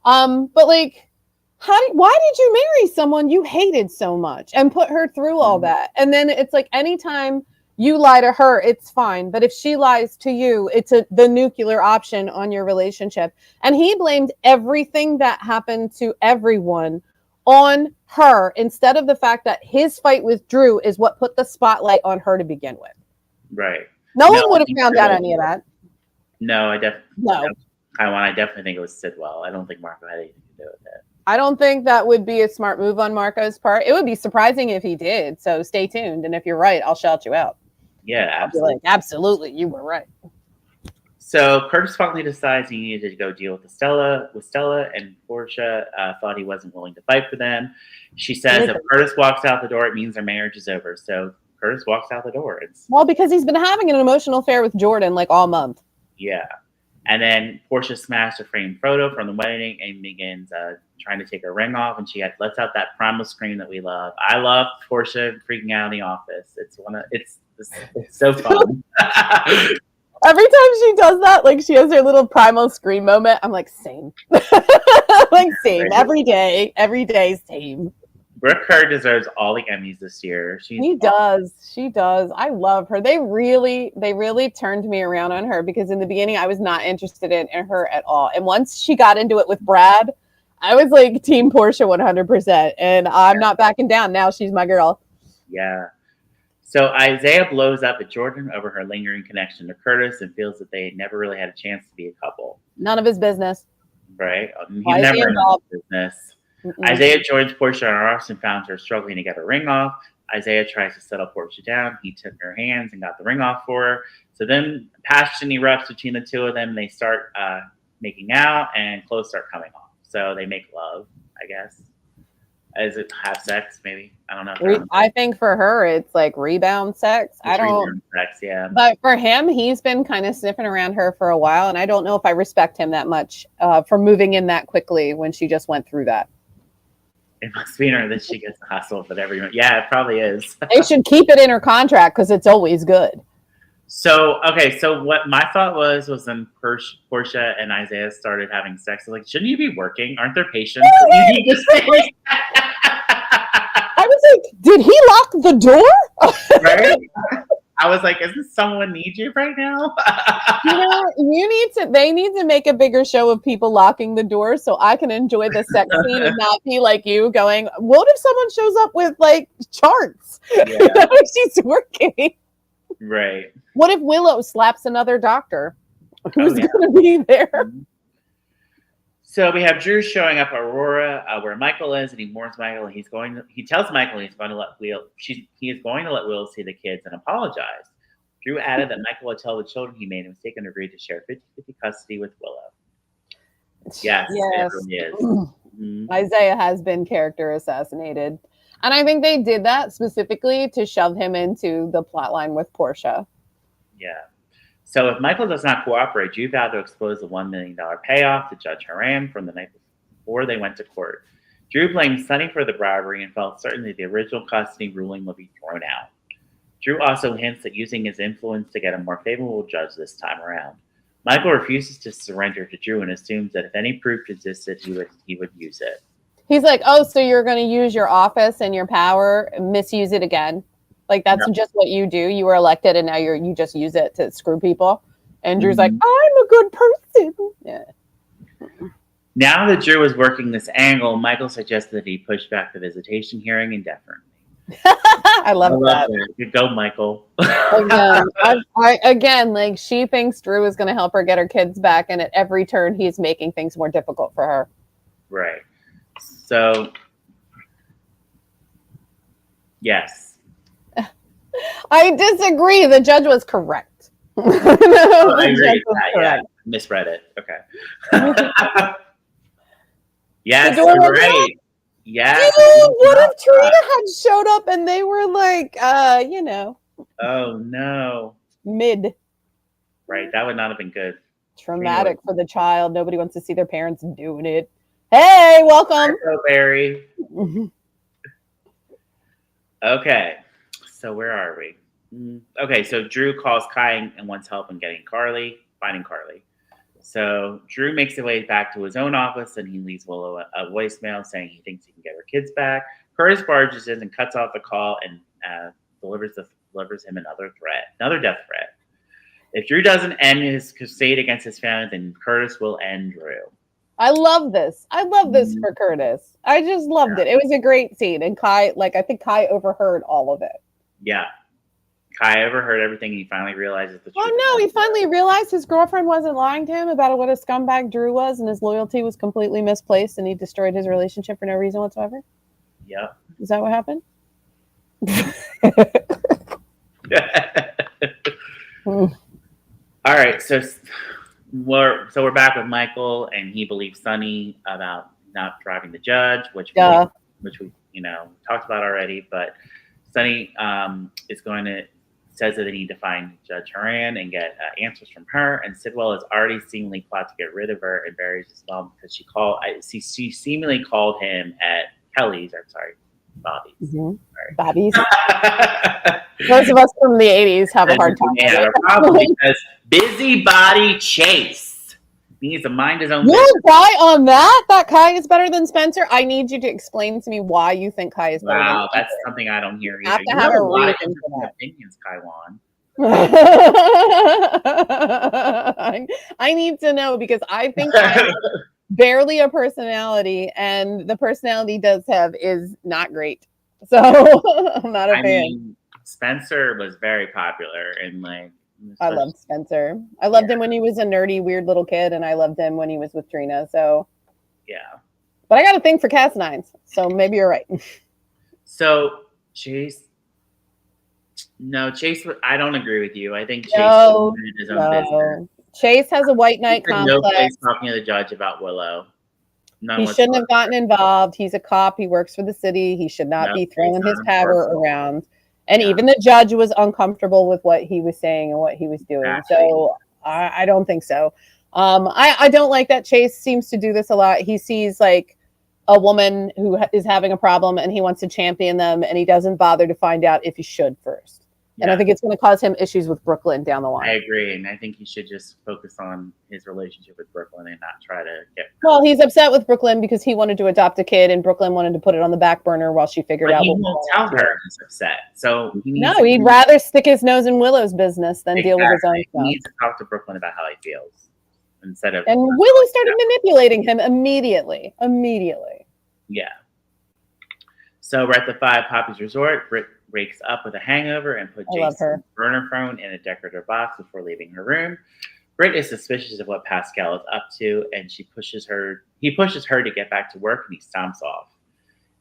But like, why did you marry someone you hated so much and put her through all that? And then it's like, anytime you lie to her, it's fine. But if she lies to you, it's the nuclear option on your relationship. And he blamed everything that happened to everyone on her instead of the fact that his fight with Drew is what put the spotlight on her to begin with. Right. No one would have found out any of that. No, I definitely think it was Sidwell. I don't think Marco had anything to do with it. I don't think that would be a smart move on Marco's part. It would be surprising if he did. So stay tuned. And if you're right, I'll shout you out. Yeah, absolutely. Like, absolutely, you were right. So Curtis finally decides he needed to go deal with Stella, and Portia thought he wasn't willing to fight for them. She says if Curtis walks out the door, it means their marriage is over. So Curtis walks out the door. Well, because he's been having an emotional affair with Jordan like all month. Yeah. And then Portia smashed a framed photo from the wedding and begins trying to take her ring off. And she lets out that primal scream that we love. I love Portia freaking out in the office. It's so fun. Every time she does that, like she has her little primal scream moment, I'm like, same. Like same. Every day, same. Brooke Kerr deserves all the Emmys this year. She does. I love her. They really turned me around on her because in the beginning I was not interested in her at all. And once she got into it with Brad, I was like Team Portia 100%. And I'm not backing down. Now she's my girl. Yeah. So Isaiah blows up at Jordan over her lingering connection to Curtis and feels that they never really had a chance to be a couple. None of his business. Right? He never had business. Mm-mm. Isaiah joins Portia on her office and found her struggling to get her ring off. Isaiah tries to settle Portia down. He took her hands and got the ring off for her. So then passion erupts between the two of them. They start making out and clothes start coming off. So they make love, I guess. Is it have sex? Maybe I don't know. I think for her it's like rebound sex. Rebound sex, yeah. But for him, he's been kind of sniffing around her for a while, and I don't know if I respect him that much for moving in that quickly when she just went through that. It must be her that she gets the hustle with everyone. Yeah, it probably is. They should keep it in her contract because it's always good. So what my thought was when Portia and Isaiah started having sex, I was like, shouldn't you be working? Aren't there patients? I was like, did he lock the door? Right? I was like, "Doesn't someone need you right now?" They need to make a bigger show of people locking the door so I can enjoy the sex scene and not be like you going, what if someone shows up with like charts? Yeah. She's working. Right. What if Willow slaps another doctor? Who's yeah. going to be there? So we have Drew showing up at Aurora, where Michael is, and he warns Michael. He tells Michael he is going to let Will see the kids and apologize. Drew added that Michael would tell the children he made a mistake and agreed to share 50-50 custody with Willow. Yes. It really is. Mm-hmm. Isaiah has been character assassinated. And I think they did that specifically to shove him into the plot line with Portia. Yeah. So if Michael does not cooperate, Drew vowed to expose the $1 million payoff to Judge Haran from the night before they went to court. Drew blamed Sonny for the bribery and felt certain that the original custody ruling would be thrown out. Drew also hints at using his influence to get a more favorable judge this time around. Michael refuses to surrender to Drew and assumes that if any proof existed, he would use it. He's like, oh, so you're going to use your office and your power and misuse it again? Like, that's just what you do. You were elected and now you just use it to screw people. And Drew's like, I'm a good person. Yeah. Now that Drew was working this angle, Michael suggested that he push back the visitation hearing indefinitely. I love that. Go, Michael. Again, like, she thinks Drew is going to help her get her kids back. And at every turn, he's making things more difficult for her. Right. So, yes. I disagree. The judge was correct. I agree. Yeah, misread it. Okay. Yes, you're right. Yes. What if Trina had showed up and they were like, Oh, no. Mid. Right. That would not have been good. Traumatic for the child. Nobody wants to see their parents doing it. Hey, welcome. Hello, Barry. Okay. So where are we? Okay, so Drew calls Kai and wants help in finding Carly. So Drew makes his way back to his own office and he leaves Willow a voicemail saying he thinks he can get her kids back. Curtis barges in and cuts off the call and delivers him another death threat. If Drew doesn't end his crusade against his family, then Curtis will end Drew. I love this. I love this for Curtis. I just loved it. It was a great scene. And Kai, I think Kai overheard all of it. Yeah. Kai overheard everything. And he finally realizes the truth. Oh, no. He finally realized his girlfriend wasn't lying to him about what a scumbag Drew was, and his loyalty was completely misplaced, and he destroyed his relationship for no reason whatsoever. Yeah. Is that what happened? All right. So we're back with Michael, and he believes Sonny about not driving the judge, which we talked about already. But Sonny says that they need to find Judge Haran and get answers from her. And Sidwell has already seemingly plotted to get rid of her and Barry's as well because she seemingly called him at Kelly's. I'm sorry, Bobby's. Mm-hmm. Bobby's. Those of us from the 80s have a hard time. Yeah, probably because busybody Chase needs to mind his own business. business. Kai on that Kai is better than Spencer? I need you to explain to me why you think Kai is better than Spencer. Wow, that's something I don't hear either. You have a lot of opinions, Kaiwan. I need to know because I think Kai barely a personality, and the personality he does have is not great. So I'm not a fan. Mean, Spencer was very popular and I loved Spencer. I loved him when he was a nerdy, weird little kid, and I loved him when he was with Trina. So yeah. But I got a thing for Cas9s, so maybe you're right. So Chase. I don't agree with you. I think Chase did his own business. Chase has a white knight complex. No place talking to the judge about Willow. He shouldn't have gotten involved. He's a cop. He works for the city. He should not be throwing his power around. And even the judge was uncomfortable with what he was saying and what he was doing. Exactly. So I don't think so. I don't like that Chase seems to do this a lot. He sees like a woman who is having a problem and he wants to champion them and he doesn't bother to find out if he should first. And I think it's going to cause him issues with Brooklyn down the I line. agree, and I think he should just focus on his relationship with Brooklyn and not try to get. Well, he's upset with Brooklyn because he wanted to adopt a kid, and Brooklyn wanted to put it on the back burner while she figured out. He what won't tell her he's upset, so he needs. No, he'd rather stick his nose in Willow's business than deal with his own stuff. He needs to talk to Brooklyn about how he feels instead of. And Willow started manipulating him immediately. Yeah. So we're at the Five Poppies Resort. Britt wakes up with a hangover and put Jason's burner phone in a decorative box before leaving her room. Britt is suspicious of what Pascal is up to, and he pushes her to get back to work, and he stomps off.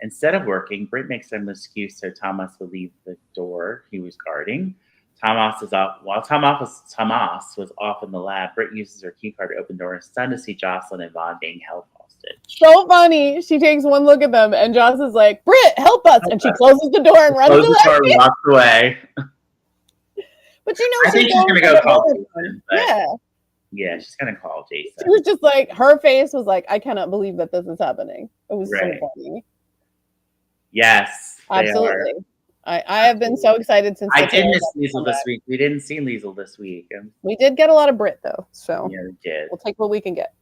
Instead of working, Britt makes an excuse so Thomas will leave the door he was guarding. Thomas is off. While Thomas was off in the lab, Britt uses her key card to open the door and stunned to see Jocelyn and Vaughn being held hostage. So funny. She takes one look at them, and Joss is like, "Britt, help us!" And she closes the door and runs away. Closes the door and walks away. But you know, I think she's gonna go call Jason. Yeah, she's gonna call Jason. She was just like, her face was like, "I cannot believe that this is happening." It was so funny. Yes, absolutely. I have been so excited since. I did miss Liesl this week. We didn't see Liesl this week. We did get a lot of Brit though, so yeah, we did. We'll take what we can get.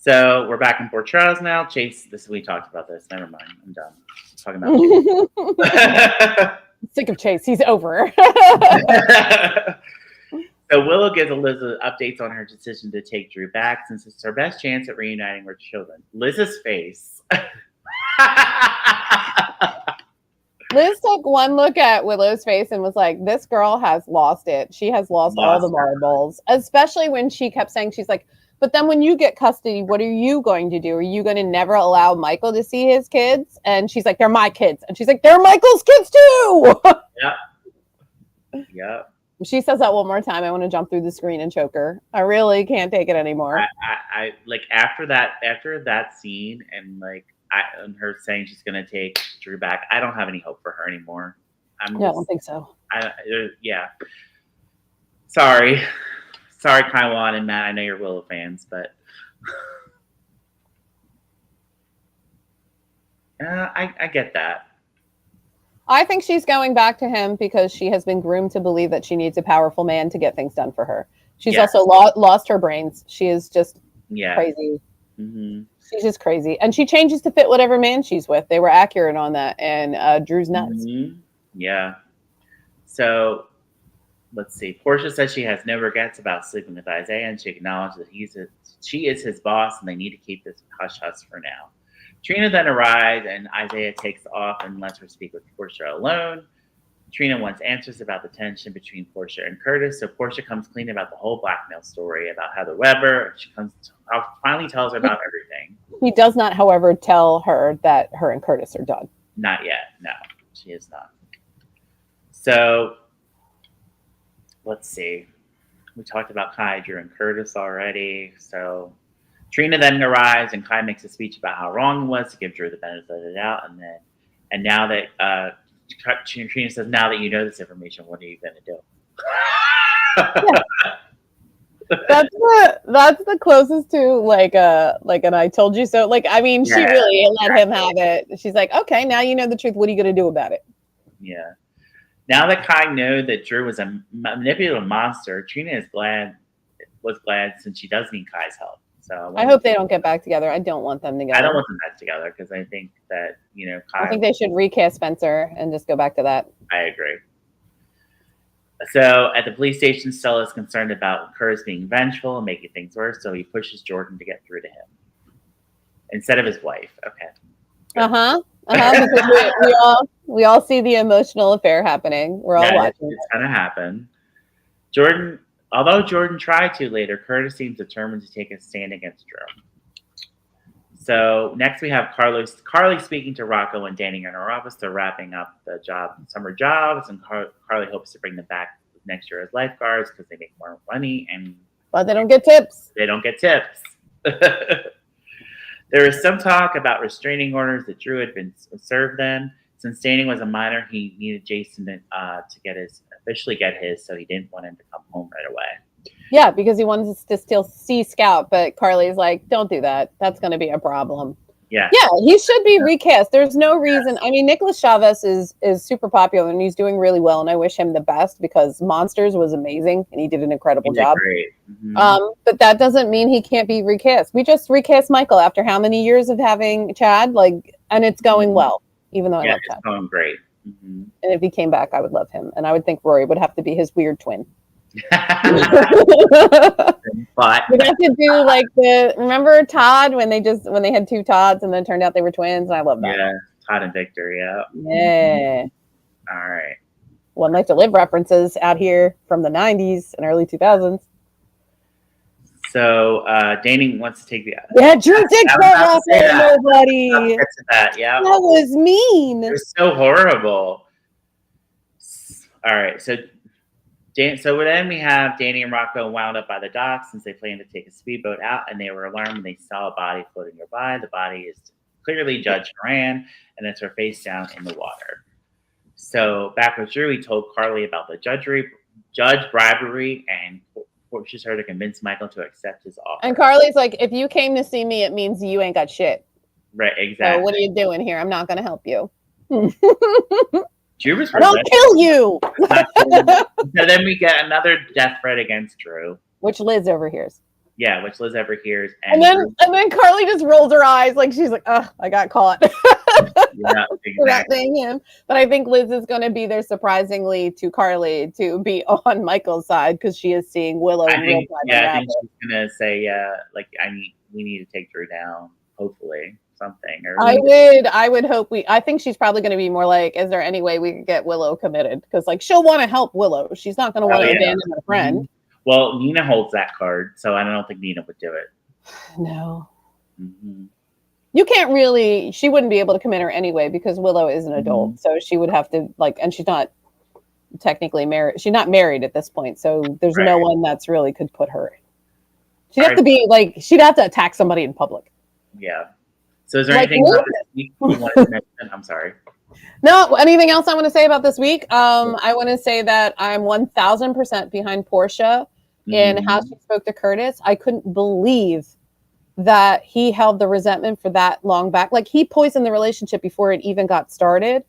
So we're back in Port Charles now. Chase, we talked about this. Never mind. I'm done. I'm talking about sick of Chase. He's over. So Willow gives Liz updates on her decision to take Drew back since it's her best chance at reuniting with children. Liz's face. Liz took one look at Willow's face and was like, this girl has lost it. She has lost all the marbles, especially when she kept saying, she's like, but then when you get custody, what are you going to do? Are you going to never allow Michael to see his kids? And she's like, they're my kids. And she's like, they're Michael's kids too. Yep. She says that one more time. I want to jump through the screen and choke her. I really can't take it anymore. I like after that scene and her saying she's going to take Drew back, I don't have any hope for her anymore. I don't think so. Yeah. Sorry, Kaiwan and Matt. I know you're Willow fans, but I get that. I think she's going back to him because she has been groomed to believe that she needs a powerful man to get things done for her. She's also lost her brains. She is just crazy. Mm-hmm. She's just crazy. And she changes to fit whatever man she's with. They were accurate on that. And Drew's nuts. Mm-hmm. Yeah. So let's see. Portia says she has no regrets about sleeping with Isaiah, and she acknowledges that she is his boss and they need to keep this hush-hush for now. Trina then arrives and Isaiah takes off and lets her speak with Portia alone. Trina wants answers about the tension between Portia and Curtis, so Portia comes clean about the whole blackmail story about Heather Weber. She finally tells her about everything. He does not, however, tell her that her and Curtis are done. Not yet. No, she is not. So let's see. We talked about Kai, Drew, and Curtis already. So Trina then arrives, and Kai makes a speech about how wrong it was to give Drew the benefit of the doubt, and now that Trina says, "Now that you know this information, what are you going to do?" That's the closest to like an "I told you so." Like, I mean, she really let him have it. She's like, "Okay, now you know the truth. What are you going to do about it?" Yeah. Now that Kai knows that Drew was a manipulative monster, Trina was glad since she does need Kai's help. So I hope they don't get back together. I don't want them together. I don't want them back together because I think that, Kai. I think they should recast Spencer and just go back to that. I agree. So at the police station, Stella is concerned about Curtis being vengeful and making things worse, so he pushes Jordan to get through to him instead of his wife. Okay. Because we all see the emotional affair happening. We're all watching. It's gonna happen. Although Jordan tried to later, Curtis seems determined to take a stand against Drew. So next we have Carly speaking to Rocco and Danny in her office. They're wrapping up the summer jobs, and Carly hopes to bring them back next year as lifeguards because they make more money, but they don't get tips. There is some talk about restraining orders that Drew had been served then. Since Danny was a minor, he needed Jason to officially get his, so he didn't want him to come home right away. Yeah, because he wanted to still see Scout, but Carly's like, don't do that. That's going to be a problem. Yeah. Yeah, he should be recast. There's no reason. I mean, Nicholas Chavez is super popular and he's doing really well, and I wish him the best because Monsters was amazing and he did an incredible job. Great. Mm-hmm. But that doesn't mean he can't be recast. We just recast Michael after how many years of having Chad, and it's going well, even though I love Chad. It's going great. Mm-hmm. And if he came back, I would love him, and I would think Rory would have to be his weird twin. But we'd have to do remember Todd when they had two Todds and then it turned out they were twins, and I love that. Yeah, Todd and Victor. Yeah. Yeah. All right. One Life to Live references out here from the 90s and early 2000s. So Danny wants to take the Drew did cut off nobody. Get to that. Yeah. That was mean. It was so horrible. All right. So then we have Danny and Rocco wound up by the dock since they planned to take a speedboat out, and they were alarmed when they saw a body floating nearby. The body is clearly Judge Moran, and it's her face down in the water. So back with Drew, he told Carly about the judge bribery and forces her to convince Michael to accept his offer. And Carly's like, if you came to see me, it means you ain't got shit. Right, exactly. So what are you doing here? I'm not going to help you. Drew was I'll kill you. So then we get another death threat against Drew, which Liz overhears. Yeah, which Liz overhears, and then Carly just rolls her eyes like she's like, "Oh, I got caught." Yeah, exactly. For that thing him. But I think Liz is going to be there surprisingly to Carly to be on Michael's side because she is seeing Willow in real time. Yeah, I think she's going to say, we need to take Drew down. Hopefully. Something. Or I would hope I think she's probably going to be more like, is there any way we could get Willow committed? Because she'll want to help Willow. She's not going to want to abandon her friend. Mm-hmm. Well, Nina holds that card, so I don't think Nina would do it. No. Mm-hmm. You can't really, she wouldn't be able to commit her anyway because Willow is an adult. Mm-hmm. So she would have to and she's not technically married. She's not married at this point. So there's no one that's really could put her in. She'd have to be she'd have to attack somebody in public. Yeah. So is there anything about this week you want to mention? I'm sorry. No, anything else I want to say about this week? I want to say that I'm 1000% behind Portia in how she spoke to Curtis. I couldn't believe that he held the resentment for that long back. He poisoned the relationship before it even got started.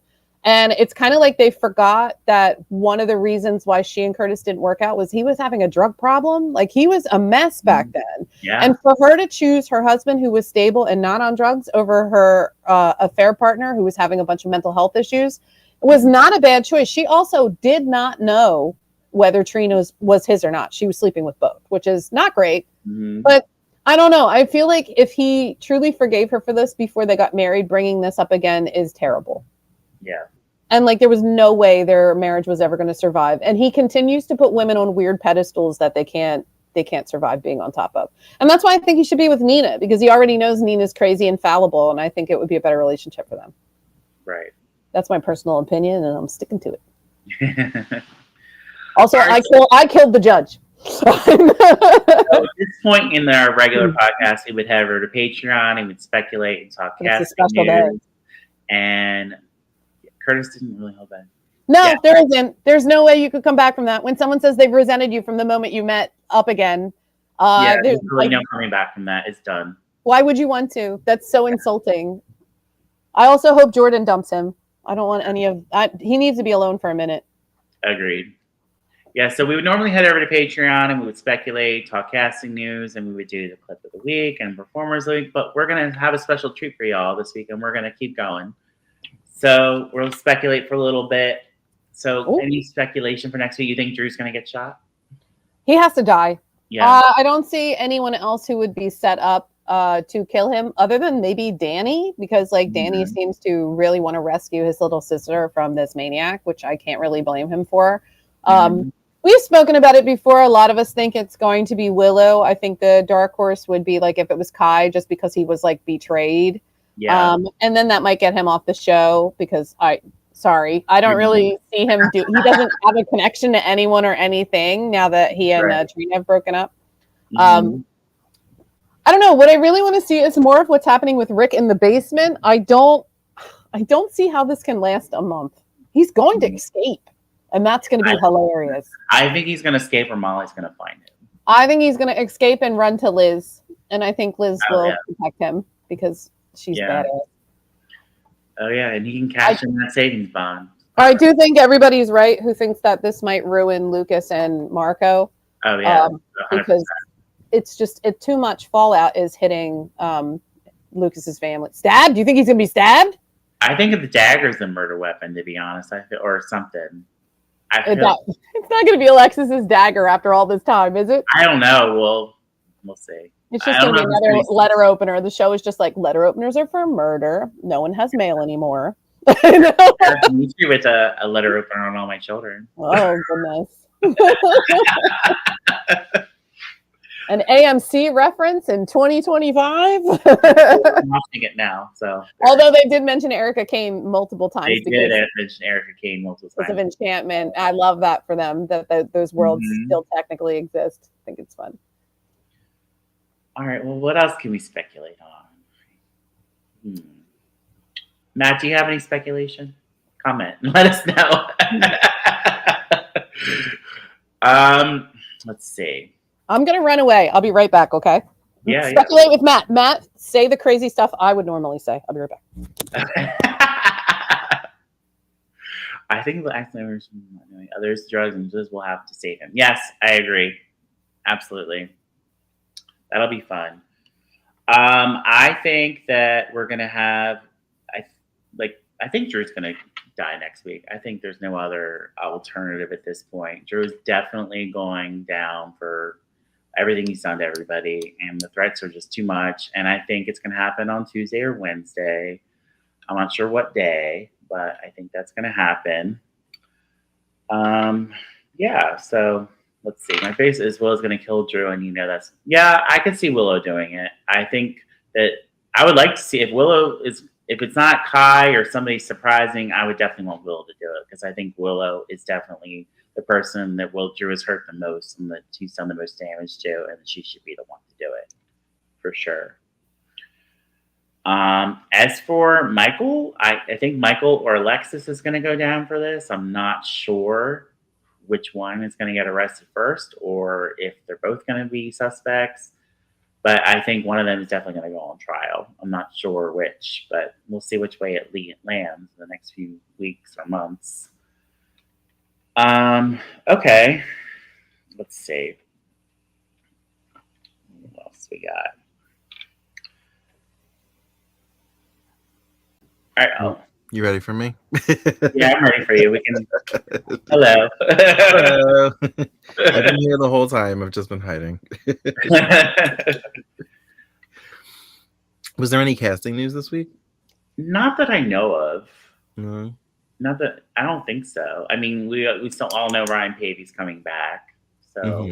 And it's kind of like they forgot that one of the reasons why she and Curtis didn't work out was he was having a drug problem. He was a mess back then. Yeah. And for her to choose her husband who was stable and not on drugs over her affair partner who was having a bunch of mental health issues was not a bad choice. She also did not know whether Trina was his or not. She was sleeping with both, which is not great. Mm-hmm. But I don't know. I feel like if he truly forgave her for this before they got married, bringing this up again is terrible. Yeah. And there was no way their marriage was ever going to survive. And he continues to put women on weird pedestals that they can't survive being on top of. And that's why I think he should be with Nina, because he already knows Nina's crazy and fallible. And I think it would be a better relationship for them. Right. That's my personal opinion, and I'm sticking to it. Also, I killed the judge. So at this point in our regular podcast, he would head over to Patreon. He would speculate and talk casting news. And Curtis didn't really hold back. No, there isn't. There's no way you could come back from that. When someone says they've resented you from the moment you met up again, there's really no coming back from that. It's done. Why would you want to? That's so insulting. I also hope Jordan dumps him. I don't want any of that. He needs to be alone for a minute. Agreed. Yeah, so we would normally head over to Patreon and we would speculate, talk casting news, and we would do the clip of the week and performers of the week. But we're going to have a special treat for y'all this week, and we're going to keep going. So we'll speculate for a little bit. So any speculation for next week? You think Drew's going to get shot? He has to die. Yeah. I don't see anyone else who would be set up to kill him other than maybe Danny, because Danny seems to really want to rescue his little sister from this maniac, which I can't really blame him for. We've spoken about it before. A lot of us think it's going to be Willow. I think the dark horse would be if it was Kai, just because he was betrayed. Yeah. And then that might get him off the show because I don't really see him he doesn't have a connection to anyone or anything now that he and Trina have broken up. I don't know. What I really want to see is more of what's happening with Rick in the basement. I don't see how this can last a month. He's going to escape, and that's going to be hilarious. I think he's going to escape, or Molly's going to find him. I think he's going to escape and run to Liz, and I think Liz will protect him because She's Yeah. badass. Oh yeah, and he can cash in that savings bond. I do think everybody's right who thinks that this might ruin Lucas and Marco. Oh yeah, Because it's too much fallout is hitting Lucas's family. Stabbed? Do you think he's gonna be stabbed? I think the dagger's a murder weapon, to be honest. I feel, or something. It's not gonna be Alexis's dagger after all this time, is it? I don't know. We'll see. It's just gonna be another letter opener. The show is just like letter openers are for murder. No one has mail anymore. Me too, with a letter opener on all my children. Oh goodness. An AMC reference in 2025. I'm watching it now, so. Although they did mention Erica Kane multiple times. They did mention Erica Kane multiple times. Because of enchantment. I love that for them, that those worlds still technically exist. I think it's fun. All right, well, what else can we speculate on? Matt, do you have any speculation? Comment and let us know. Let's see. I'm going to run away. I'll be right back, okay? Yeah. Speculate with Matt. Matt, say the crazy stuff I would normally say. I'll be right back. I think the accident others, drugs, and just will have to save him. Yes, I agree. Absolutely. That'll be fun. I think that we're going to have, I think Drew's going to die next week. I think there's no other alternative at this point. Drew's definitely going down for everything he's done to everybody, and the threats are just too much. And I think it's going to happen on Tuesday or Wednesday. I'm not sure what day, but I think that's going to happen. Yeah, so let's see. My face is Willow's going to kill Drew, and I could see Willow doing it. I think that I would like to see if it's not Kai or somebody surprising, I would definitely want Willow to do it, because I think Willow is definitely the person that Drew has hurt the most and that she's done the most damage to, and she should be the one to do it for sure. As for Michael, I think Michael or Alexis is going to go down for this. I'm not sure which one is going to get arrested first, or if they're both going to be suspects. But I think one of them is definitely going to go on trial. I'm not sure which, but we'll see which way it lands in the next few weeks or months. Okay. Let's see. What else we got? All right. Oh. You ready for me? Yeah, I'm ready for you. We can. Hello. Hello. I've been here the whole time. I've just been hiding. Was there any casting news this week? Not that I know of. No. Not that I don't think so. I mean, we still all know Ryan Paevey's coming back, so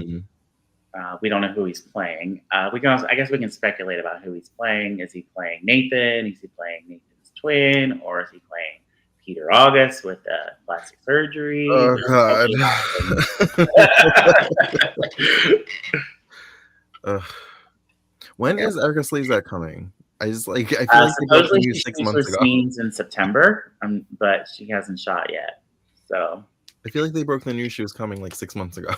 we don't know who he's playing. I guess we can speculate about who he's playing. Is he playing Nathan? Is he playing Nathan's twin, or is he playing Peter August with plastic surgery? Oh God! When is Erica Slezak coming? I feel like supposedly she 6 months ago. Scenes in September, but she hasn't shot yet. So I feel like they broke the news she was coming like 6 months ago.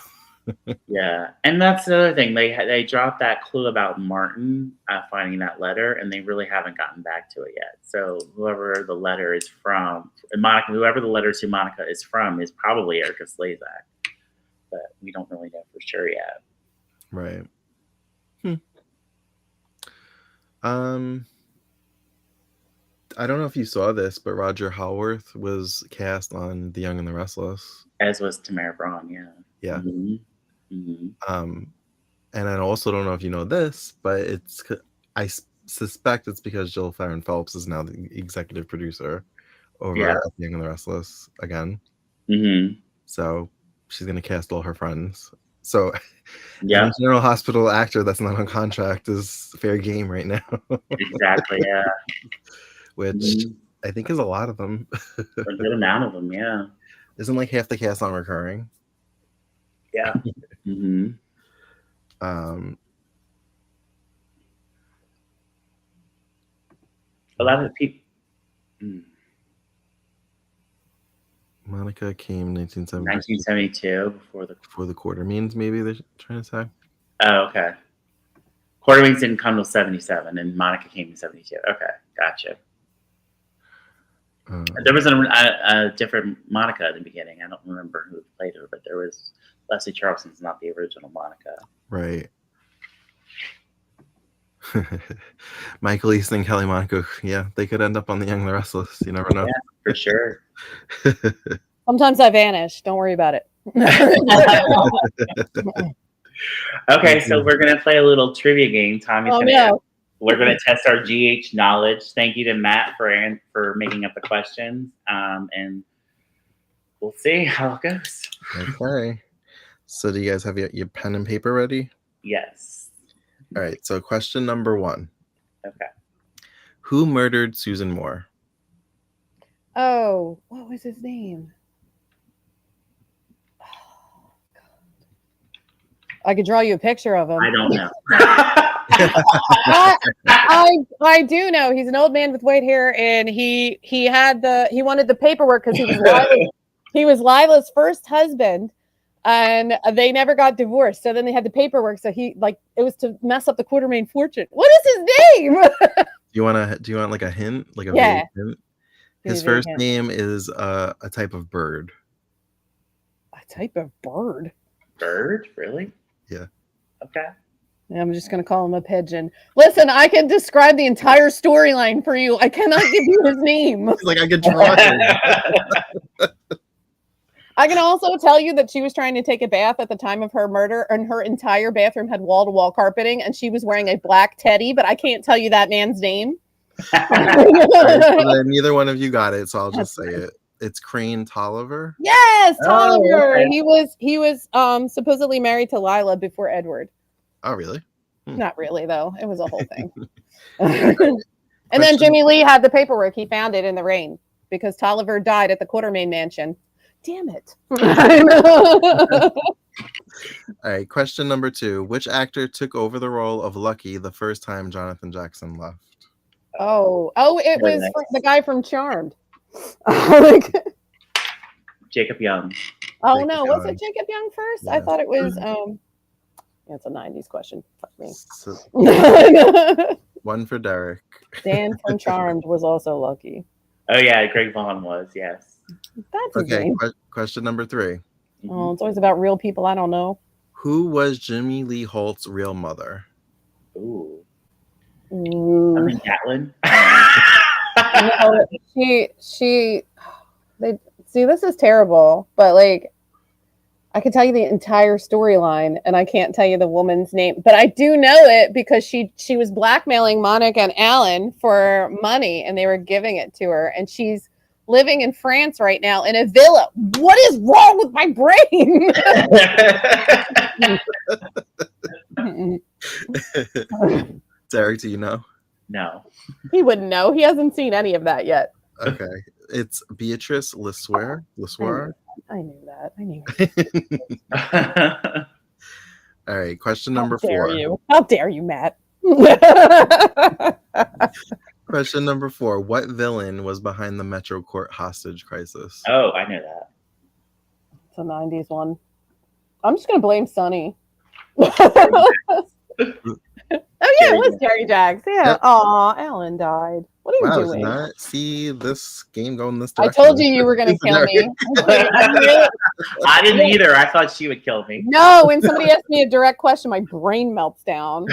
Yeah, and that's the other thing. They dropped that clue about Martin finding that letter, and they really haven't gotten back to it yet. So whoever the letter is from, whoever the letter to Monica is from, is probably Erica Slezak, but we don't really know for sure yet. Right. I don't know if you saw this, but Roger Howarth was cast on The Young and the Restless. As was Tamara Braun, yeah. Yeah. Mm-hmm. And I also don't know if you know this, but I suspect it's because Jill Farron Phelps is now the executive producer over at The Young and the Restless again. Mm-hmm. So she's going to cast all her friends. So yeah, a General Hospital actor that's not on contract is fair game right now. Exactly, yeah. Which I think is a lot of them. A good amount of them, yeah. Isn't like half the cast on recurring? Yeah. Mm-hmm. A lot of people. Monica came 1972 before the Quarter Means, maybe they're trying to say. Oh, okay. Court of Wings didn't come till 77, and Monica came in 72. Okay, gotcha. There was a different Monica at the beginning. I don't remember who played her, but there was Leslie Charleston's not the original Monica. Right. Michael Easton and Kelly Monaco. Yeah, they could end up on The Young and the Restless. You never know. Yeah, for sure. Sometimes I vanish. Don't worry about it. Okay, so we're gonna play a little trivia game. Tommy's we're gonna test our GH knowledge. Thank you to Matt for making up the questions, and we'll see how it goes. Okay. So do you guys have your pen and paper ready? Yes. All right. So question number 1. Okay. Who murdered Susan Moore? Oh, what was his name? I could draw you a picture of him. I don't know. I do know. He's an old man with white hair, and he wanted the paperwork because he was Lila's first husband, and they never got divorced. So then they had the paperwork. So it was to mess up the Quartermaine fortune. What is his name? Do you want like a hint? Like a vague hint? His first name is a type of bird. A type of bird? Bird? Really? Yeah. Okay. I'm just going to call him a pigeon. Listen, I can describe the entire storyline for you. I cannot give you his name. Like I could draw him. I can also tell you that she was trying to take a bath at the time of her murder, and her entire bathroom had wall-to-wall carpeting, and she was wearing a black teddy, but I can't tell you that man's name. So neither one of you got it, so I'll just say it. It's Crane Tolliver. Yes, Tolliver. Okay. He was supposedly married to Lila before Edward. Oh, really? Not really, though. It was a whole thing. And then Jimmy Lee had the paperwork. He found it in the rain because Tolliver died at the Quartermaine mansion. Damn it. All right, question number 2. Which actor took over the role of Lucky the first time Jonathan Jackson left? Oh, it was the guy from Charmed. Jacob Young. Oh, Jacob no. Young. Was it Jacob Young first? Yeah. I thought it was... It's a 90s question. Fuck me. So, one for Derek. Dan from Charmed was also Lucky. Oh yeah, Greg Vaughn was, yes. That's his Okay, name. question number 3. Oh, it's always about real people I don't know. Who was Jimmy Lee Holt's real mother? Ooh. Ooh. Irving Gatlin. No, they see, this is terrible, but like I could tell you the entire storyline and I can't tell you the woman's name, but I do know it because she was blackmailing Monica and Alan for money and they were giving it to her, and she's living in France right now in a villa. What is wrong with my brain? Derek, do you know? No. He wouldn't know. He hasn't seen any of that yet. Okay. It's Beatrice Lesueur. I knew that. I knew it. All right. Question number How dare 4. you? How dare you, Matt? Question number 4. What villain was behind the Metro Court hostage crisis? Oh, I know that. It's a 90s one. I'm just going to blame Sonny. Oh, yeah, it was Jerry Jaggs. Yeah. Yep. Aw, Alan died. What are you doing? Not see this game going this I direction. told you were going to kill me. I didn't either. I thought she would kill me. No, when somebody asks me a direct question, my brain melts down.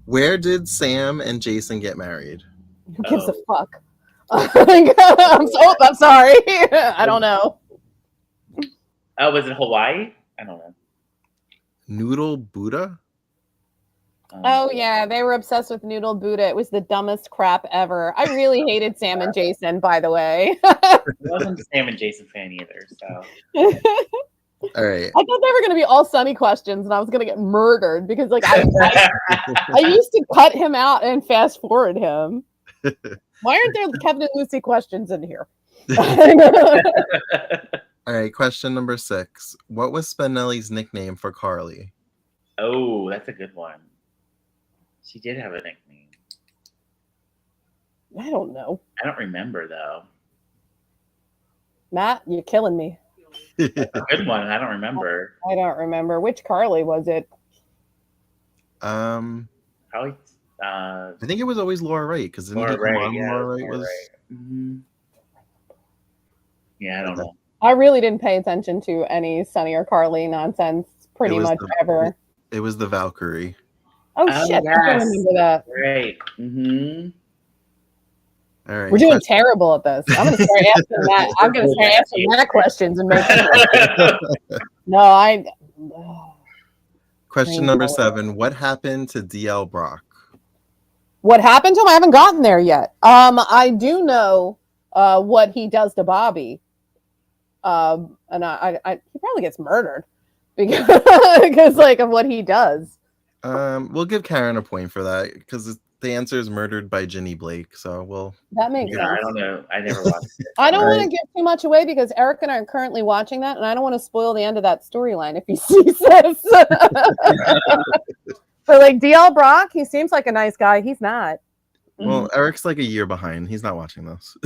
Where did Sam and Jason get married? Who gives a fuck? I'm sorry. I don't know. Oh, was it Hawaii? I don't know. Noodle Buddha? Oh, yeah. They were obsessed with Noodle Buddha. It was the dumbest crap ever. I really hated Sam and Jason, by the way. I wasn't a Sam and Jason fan either, so. All right. I thought they were going to be all Sunny questions, and I was going to get murdered because, like, I used to cut him out and fast forward him. Why aren't there Kevin and Lucy questions in here? All right. Question number 6. What was Spinelli's nickname for Carly? Oh, that's a good one. She did have a nickname. I don't know. I don't remember though. Matt, you're killing me. A good one. I don't remember. I don't remember which Carly was it. Um, Probably. I think it was always Laura Wright because Laura Wright. Yeah, Laura Wright was. Yeah, I don't know. I really didn't pay attention to any Sunny or Carly nonsense pretty much ever. It was the Valkyrie. Oh shit! Yes. I don't remember that. Right. Mm-hmm. All right. We're doing terrible at this. I'm gonna start asking that. I'm gonna start asking that questions and make. No, Question number 7. What happened to D.L. Brock? What happened to him? I haven't gotten there yet. I do know what he does to Bobby. And he probably gets murdered because like of what he does. We'll give Karen a point for that because the answer is murdered by Ginny Blake. So that makes sense. I don't know. I never watched it. I don't want to give too much away because Eric and I are currently watching that, and I don't want to spoil the end of that storyline if he sees this. But like DL Brock, he seems like a nice guy. He's not. Well, Eric's like a year behind. He's not watching this.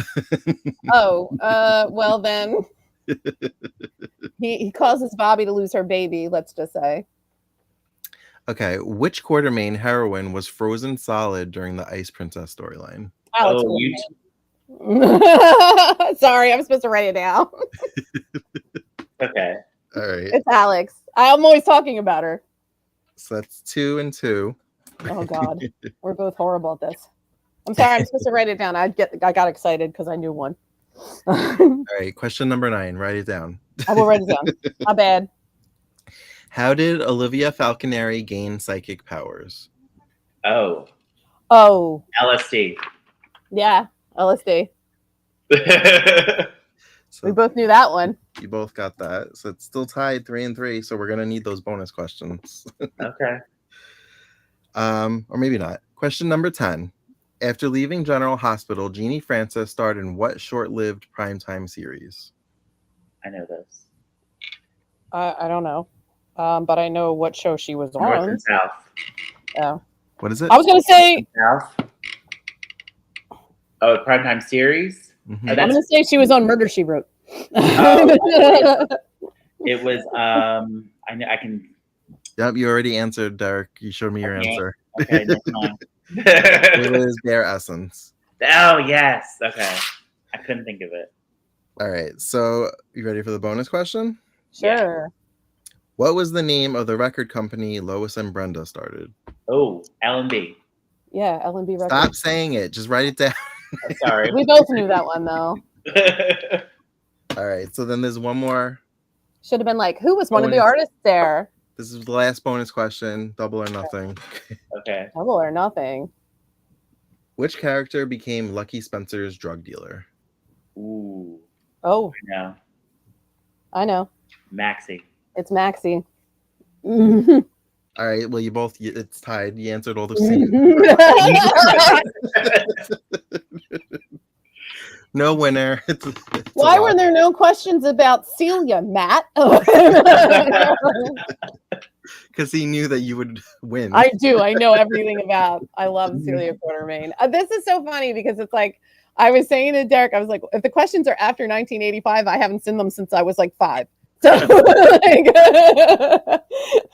Well then. He causes Bobby to lose her baby, let's just say. Okay, which Quartermain heroine was frozen solid during the Ice Princess storyline? Sorry, I'm supposed to write it down. Okay. All right. It's Alex. I'm always talking about her. So that's 2 and 2. Oh God, we're both horrible at this. I'm sorry, I'm supposed to write it down. I got excited because I knew one. All right, question number 9. Write it down. I will write it down. Not bad. How did Olivia Falconeri gain psychic powers? Oh. LSD. Yeah, LSD. So we both knew that one. You both got that. So it's still tied 3 and 3. So we're going to need those bonus questions. Okay. Or maybe not. Question number 10. After leaving General Hospital, Jeannie Francis starred in what short-lived primetime series? I know this. I don't know. But I know what show she was North on. and South. Yeah. What is it? I was going to say... South. Oh, primetime series? Mm-hmm. I'm going to say she was on Murder, She Wrote. It was, I can... Yep, you already answered, Derek. You showed me your answer. Okay, next one. It was Bare Essence. Oh, yes. Okay. I couldn't think of it. All right. So, you ready for the bonus question? Sure. What was the name of the record company Lois and Brenda started? Oh, L&B. Yeah, L&B Records. Stop saying it. Just write it down. Sorry. We both knew that one, though. All right. So, then there's one more. Should have been like, who was one of the artists there? This is the last bonus question. Double or nothing. Okay. Double or nothing. Which character became Lucky Spencer's drug dealer? Ooh. Oh. I know. I know. Maxie. It's Maxie. All right. Well, it's tied. You answered all the same. No winner. Why were there no questions about Celia, Matt? Because he knew that you would win. I do. I know everything about. I love Celia Quartermain. This is so funny because it's like I was saying to Derek, I was like, if the questions are after 1985, I haven't seen them since I was like 5. So,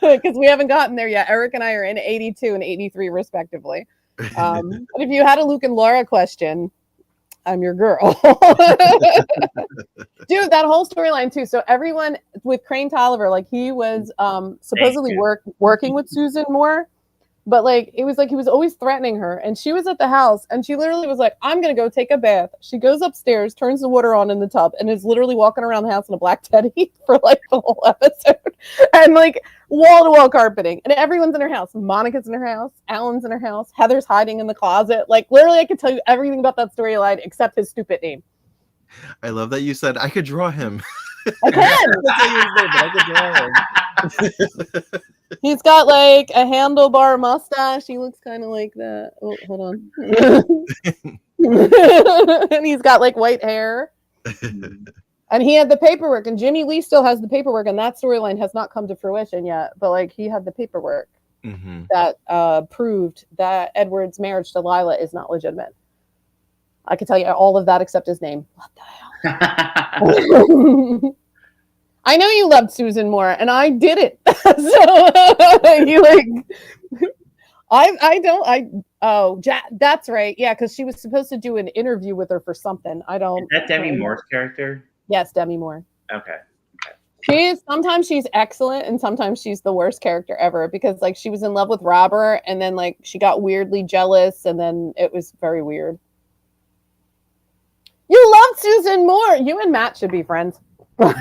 because we haven't gotten there yet. Eric and I are in 82 and 83 respectively. But if you had a Luke and Laura question, I'm your girl. Dude, that whole storyline too. So everyone with Crane Tolliver, like he was supposedly working with Susan Moore, but like it was like he was always threatening her. And she was at the house and she literally was like, I'm gonna go take a bath. She goes upstairs, turns the water on in the tub, and is literally walking around the house in a black teddy for like the whole episode. And like wall-to-wall carpeting. And everyone's in her house. Monica's in her house, Alan's in her house, Heather's hiding in the closet. Like literally I could tell you everything about that storyline except his stupid name. I love that you said I could draw him. I can. He's got like a handlebar mustache. He looks kind of like that. Oh, hold on. And he's got like white hair. And he had the paperwork, and Jimmy Lee still has the paperwork, and that storyline has not come to fruition yet. But like he had the paperwork that proved that Edward's marriage to Lila is not legitimate. I could tell you all of that except his name. What the hell? I know you loved Susan Moore, and I didn't. So you like, that's right. Yeah, because she was supposed to do an interview with her for something. I don't. Is that Demi Moore's character? Yes, Demi Moore. Okay. Sometimes she's excellent, and sometimes she's the worst character ever because like she was in love with Robert, and then like she got weirdly jealous, and then it was very weird. You love Susan Moore. You and Matt should be friends. I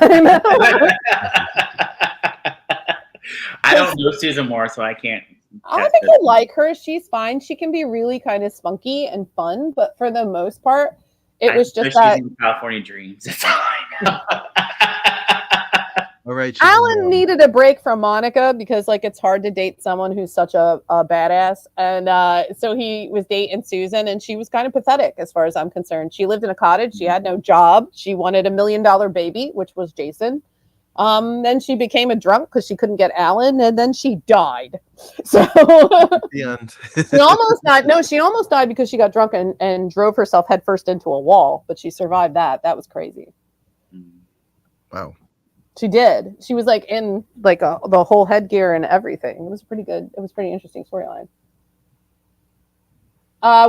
don't know Susan Moore, so I can't. I think you like her. She's fine. She can be really kind of spunky and fun, but for the most part, it was just that. She's in California Dreams. All right. Alan needed a break from Monica because like it's hard to date someone who's such a badass, and so he was dating Susan, and she was kind of pathetic as far as I'm concerned. She lived in a cottage. She had no job. She wanted $1 million baby, which was Jason. Then she became a drunk because she couldn't get Alan, and then she died. So the end. she almost died. No, she almost died because she got drunk and drove herself headfirst into a wall, but she survived that. That was crazy. Wow. She did. She was like in like the whole headgear and everything. It was pretty good. It was pretty interesting storyline.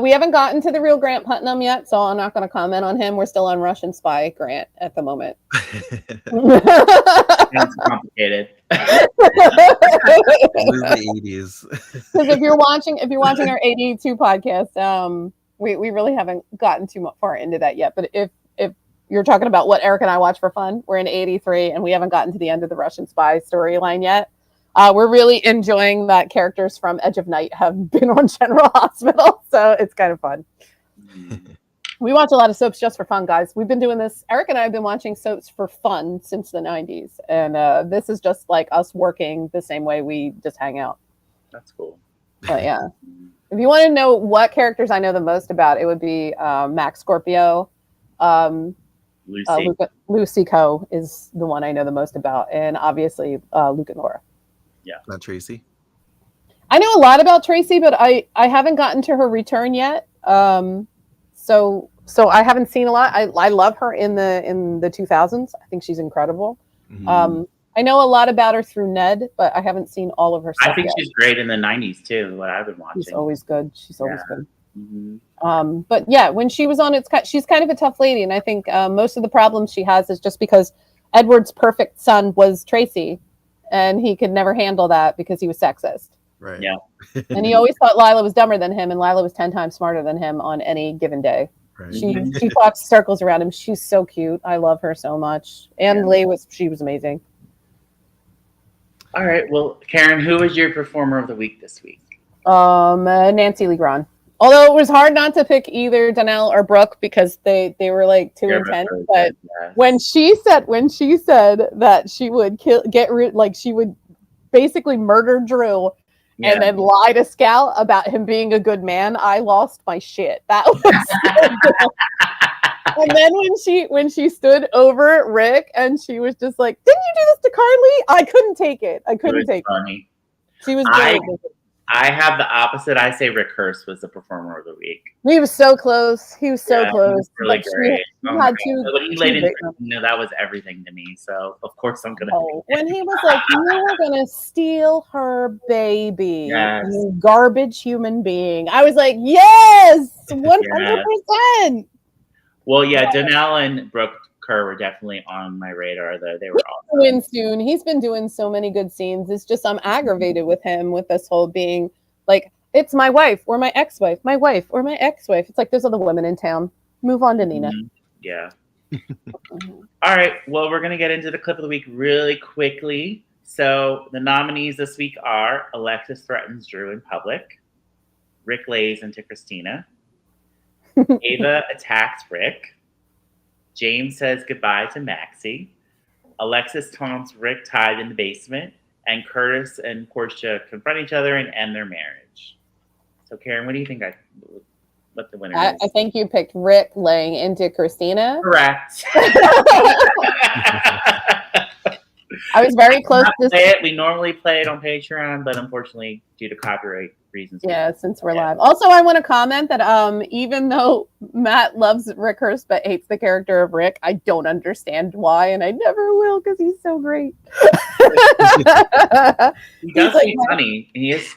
We haven't gotten to the real Grant Putnam yet, so I'm not going to comment on him. We're still on Russian Spy Grant at the moment. It's complicated. The 80s. Because if you're watching our 82 podcast, we really haven't gotten too far into that yet. But if you're talking about what Eric and I watch for fun, we're in 83 and we haven't gotten to the end of the Russian Spy storyline yet. We're really enjoying that characters from Edge of Night have been on General Hospital, so it's kind of fun. We watch a lot of soaps just for fun, guys. We've been doing this. Eric and I have been watching soaps for fun since the 90s, and this is just like us working the same way we just hang out. That's cool. But yeah, if you want to know what characters I know the most about, it would be Max Scorpio. Lucy Coe is the one I know the most about, and obviously Luke and Laura. Yeah, not Tracy. I know a lot about Tracy, but I haven't gotten to her return yet. So I haven't seen a lot. I love her in the 2000s. I think she's incredible. Mm-hmm. I know a lot about her through Ned, but I haven't seen all of her stuff I think yet. She's great in the 90s too. What I've been watching. She's always good. She's always good. Mm-hmm. But yeah, when she was on, she's kind of a tough lady, and I think most of the problems she has is just because Edward's perfect son was Tracy, and he could never handle that because he was sexist. Right. Yeah. And he always thought Lila was dumber than him, and Lila was 10 times smarter than him on any given day. Right. She talks circles around him. She's so cute. I love her so much. And Leigh was amazing. All right. Well, Karen, who was your performer of the week this week? Nancy Lee Grahn. Although it was hard not to pick either Donnell or Brooke because they were like too intense. But when she said that she would she would basically murder Drew and then lie to Scal about him being a good man, I lost my shit. That was so good. And then when she stood over Rick and she was just like, "Didn't you do this to Carly?" I couldn't take it. I couldn't take it. She was great. I have the opposite. I say Rick Hurst was the performer of the week. He was so close. He was so close. He was really great. When he laid in, that was everything to me. So of course I'm gonna. When he was like, "You were gonna steal her baby, yes. You garbage human being," I was like, "Yes, 100%." Well, yeah, Donnell and Brooke Kerr were definitely on my radar. Though they were awesome. Win soon. He's been doing so many good scenes. It's just I'm aggravated with him with this whole being like, it's my wife or my ex-wife, my wife or my ex-wife. It's like there's other women in town. Move on to Nina. Yeah. All right. Well, we're gonna get into the clip of the week really quickly. So the nominees this week are Alexis threatens Drew in public, Rick lays into Christina, Ava attacks Rick, James says goodbye to Maxie, Alexis taunts Rick tied in the basement, and Curtis and Portia confront each other and end their marriage. So, Karen, what do you think what the winner is? I think you picked Rick laying into Christina. Correct. I was very close to play it. We normally play it on Patreon, but unfortunately, due to copyright reasons. Yeah, since we're live. Also, I want to comment that even though Matt loves Rick Hurst but hates the character of Rick, I don't understand why, and I never will because he's so great. He does like hate Sonny. He is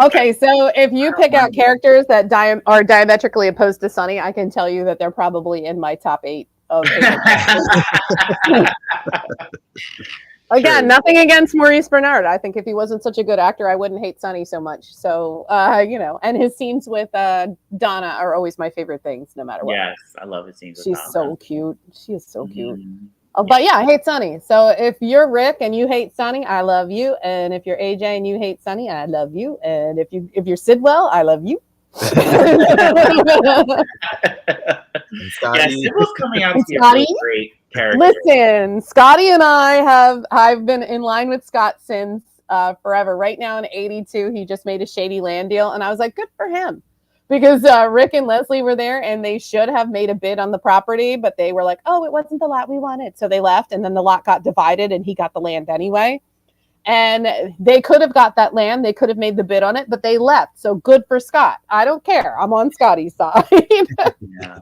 Okay, so if you pick out characters that are diametrically opposed to Sonny, I can tell you that they're probably in my top 8 of favorite characters. Again, nothing against Maurice Bernard. I think if he wasn't such a good actor, I wouldn't hate Sonny so much. So, and his scenes with Donna are always my favorite things, no matter what. Yes, I love his scenes with She's Donna. so cute. She is so cute. Oh, but yeah, I hate Sonny. So if you're Rick and you hate Sonny, I love you. And if you're AJ and you hate Sonny, I love you. And if you're Sidwell, I love you. Yeah, Sidwell's coming out to be a really great character. Listen, Scotty and I've been in line with Scott since forever. Right now in 82, he just made a Shady Land deal, and I was like, good for him. Because Rick and Leslie were there, and they should have made a bid on the property, but they were like, oh, it wasn't the lot we wanted. So they left, and then the lot got divided, and he got the land anyway. And they could have got that land. They could have made the bid on it, but they left. So good for Scott. I don't care. I'm on Scotty's side. Yeah.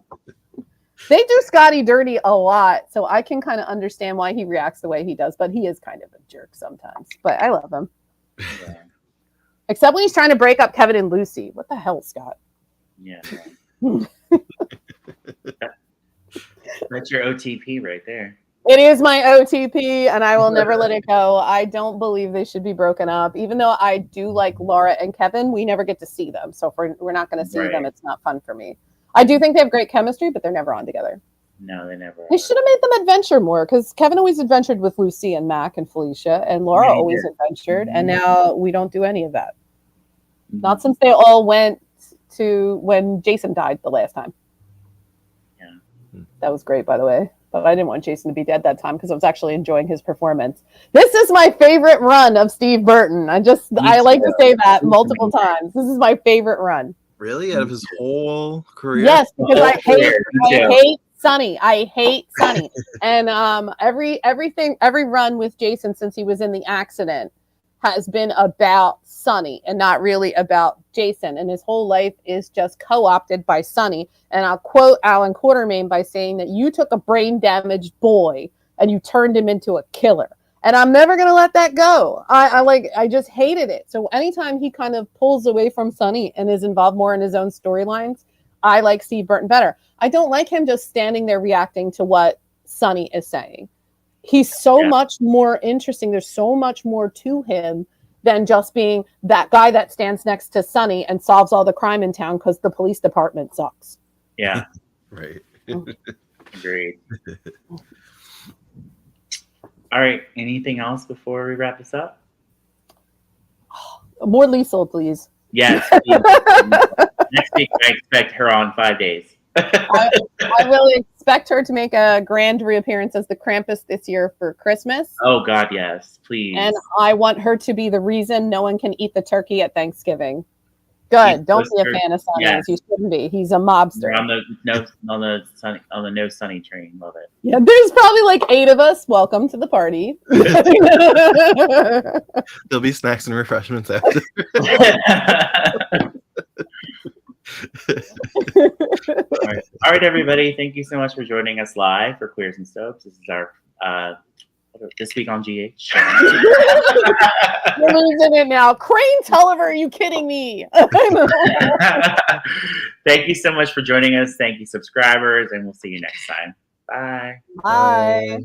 They do Scotty dirty a lot, so I can kind of understand why he reacts the way he does, but he is kind of a jerk sometimes. But I love him. Yeah. Except when he's trying to break up Kevin and Lucy. What the hell, Scott? Yeah. That's your OTP right there. It is my OTP, and I will never let it go. I don't believe they should be broken up. Even though I do like Laura and Kevin, we never get to see them. So if we're not going to see them, it's not fun for me. I do think they have great chemistry, but they're never on together. No, they never are. They should have made them adventure more, because Kevin always adventured with Lucy and Mac and Felicia, and Laura always adventured, and now we don't do any of that. Not since they all went to when Jason died the last time. Yeah. That was great, by the way. But I didn't want Jason to be dead that time because I was actually enjoying his performance. This is my favorite run of Steve Burton. I like to say that multiple times. This is my favorite run. Really? Out of his whole career? Yes, because I hate Sonny. I hate Sonny. And every run with Jason since he was in the accident has been about Sonny and not really about Jason. And his whole life is just co-opted by Sonny. And I'll quote Alan Quatermain by saying that you took a brain-damaged boy and you turned him into a killer. And I'm never going to let that go. I just hated it. So anytime he kind of pulls away from Sonny and is involved more in his own storylines, I like Steve Burton better. I don't like him just standing there reacting to what Sonny is saying. He's so much more interesting. There's so much more to him than just being that guy that stands next to Sonny and solves all the crime in town because the police department sucks. Yeah. Right. Agreed. All right. Anything else before we wrap this up? More Liesel, please. Yes. Next week, I expect her on 5 days. I will expect her to make a grand reappearance as the Krampus this year for Christmas. Oh, God, yes. Please. And I want her to be the reason no one can eat the turkey at Thanksgiving. Good. Don't be a fan of Sonny. Yes. You shouldn't be. He's a mobster. On the no Sonny train. Love it. Yeah, there's probably like 8 of us. Welcome to the party. There'll be snacks and refreshments after. All right, everybody. Thank you so much for joining us live for Queers and Soaps. This is our this week on GH. You're losing it now. Crane Tulliver, are you kidding me? Thank you so much for joining us. Thank you, subscribers, and we'll see you next time. Bye. Bye.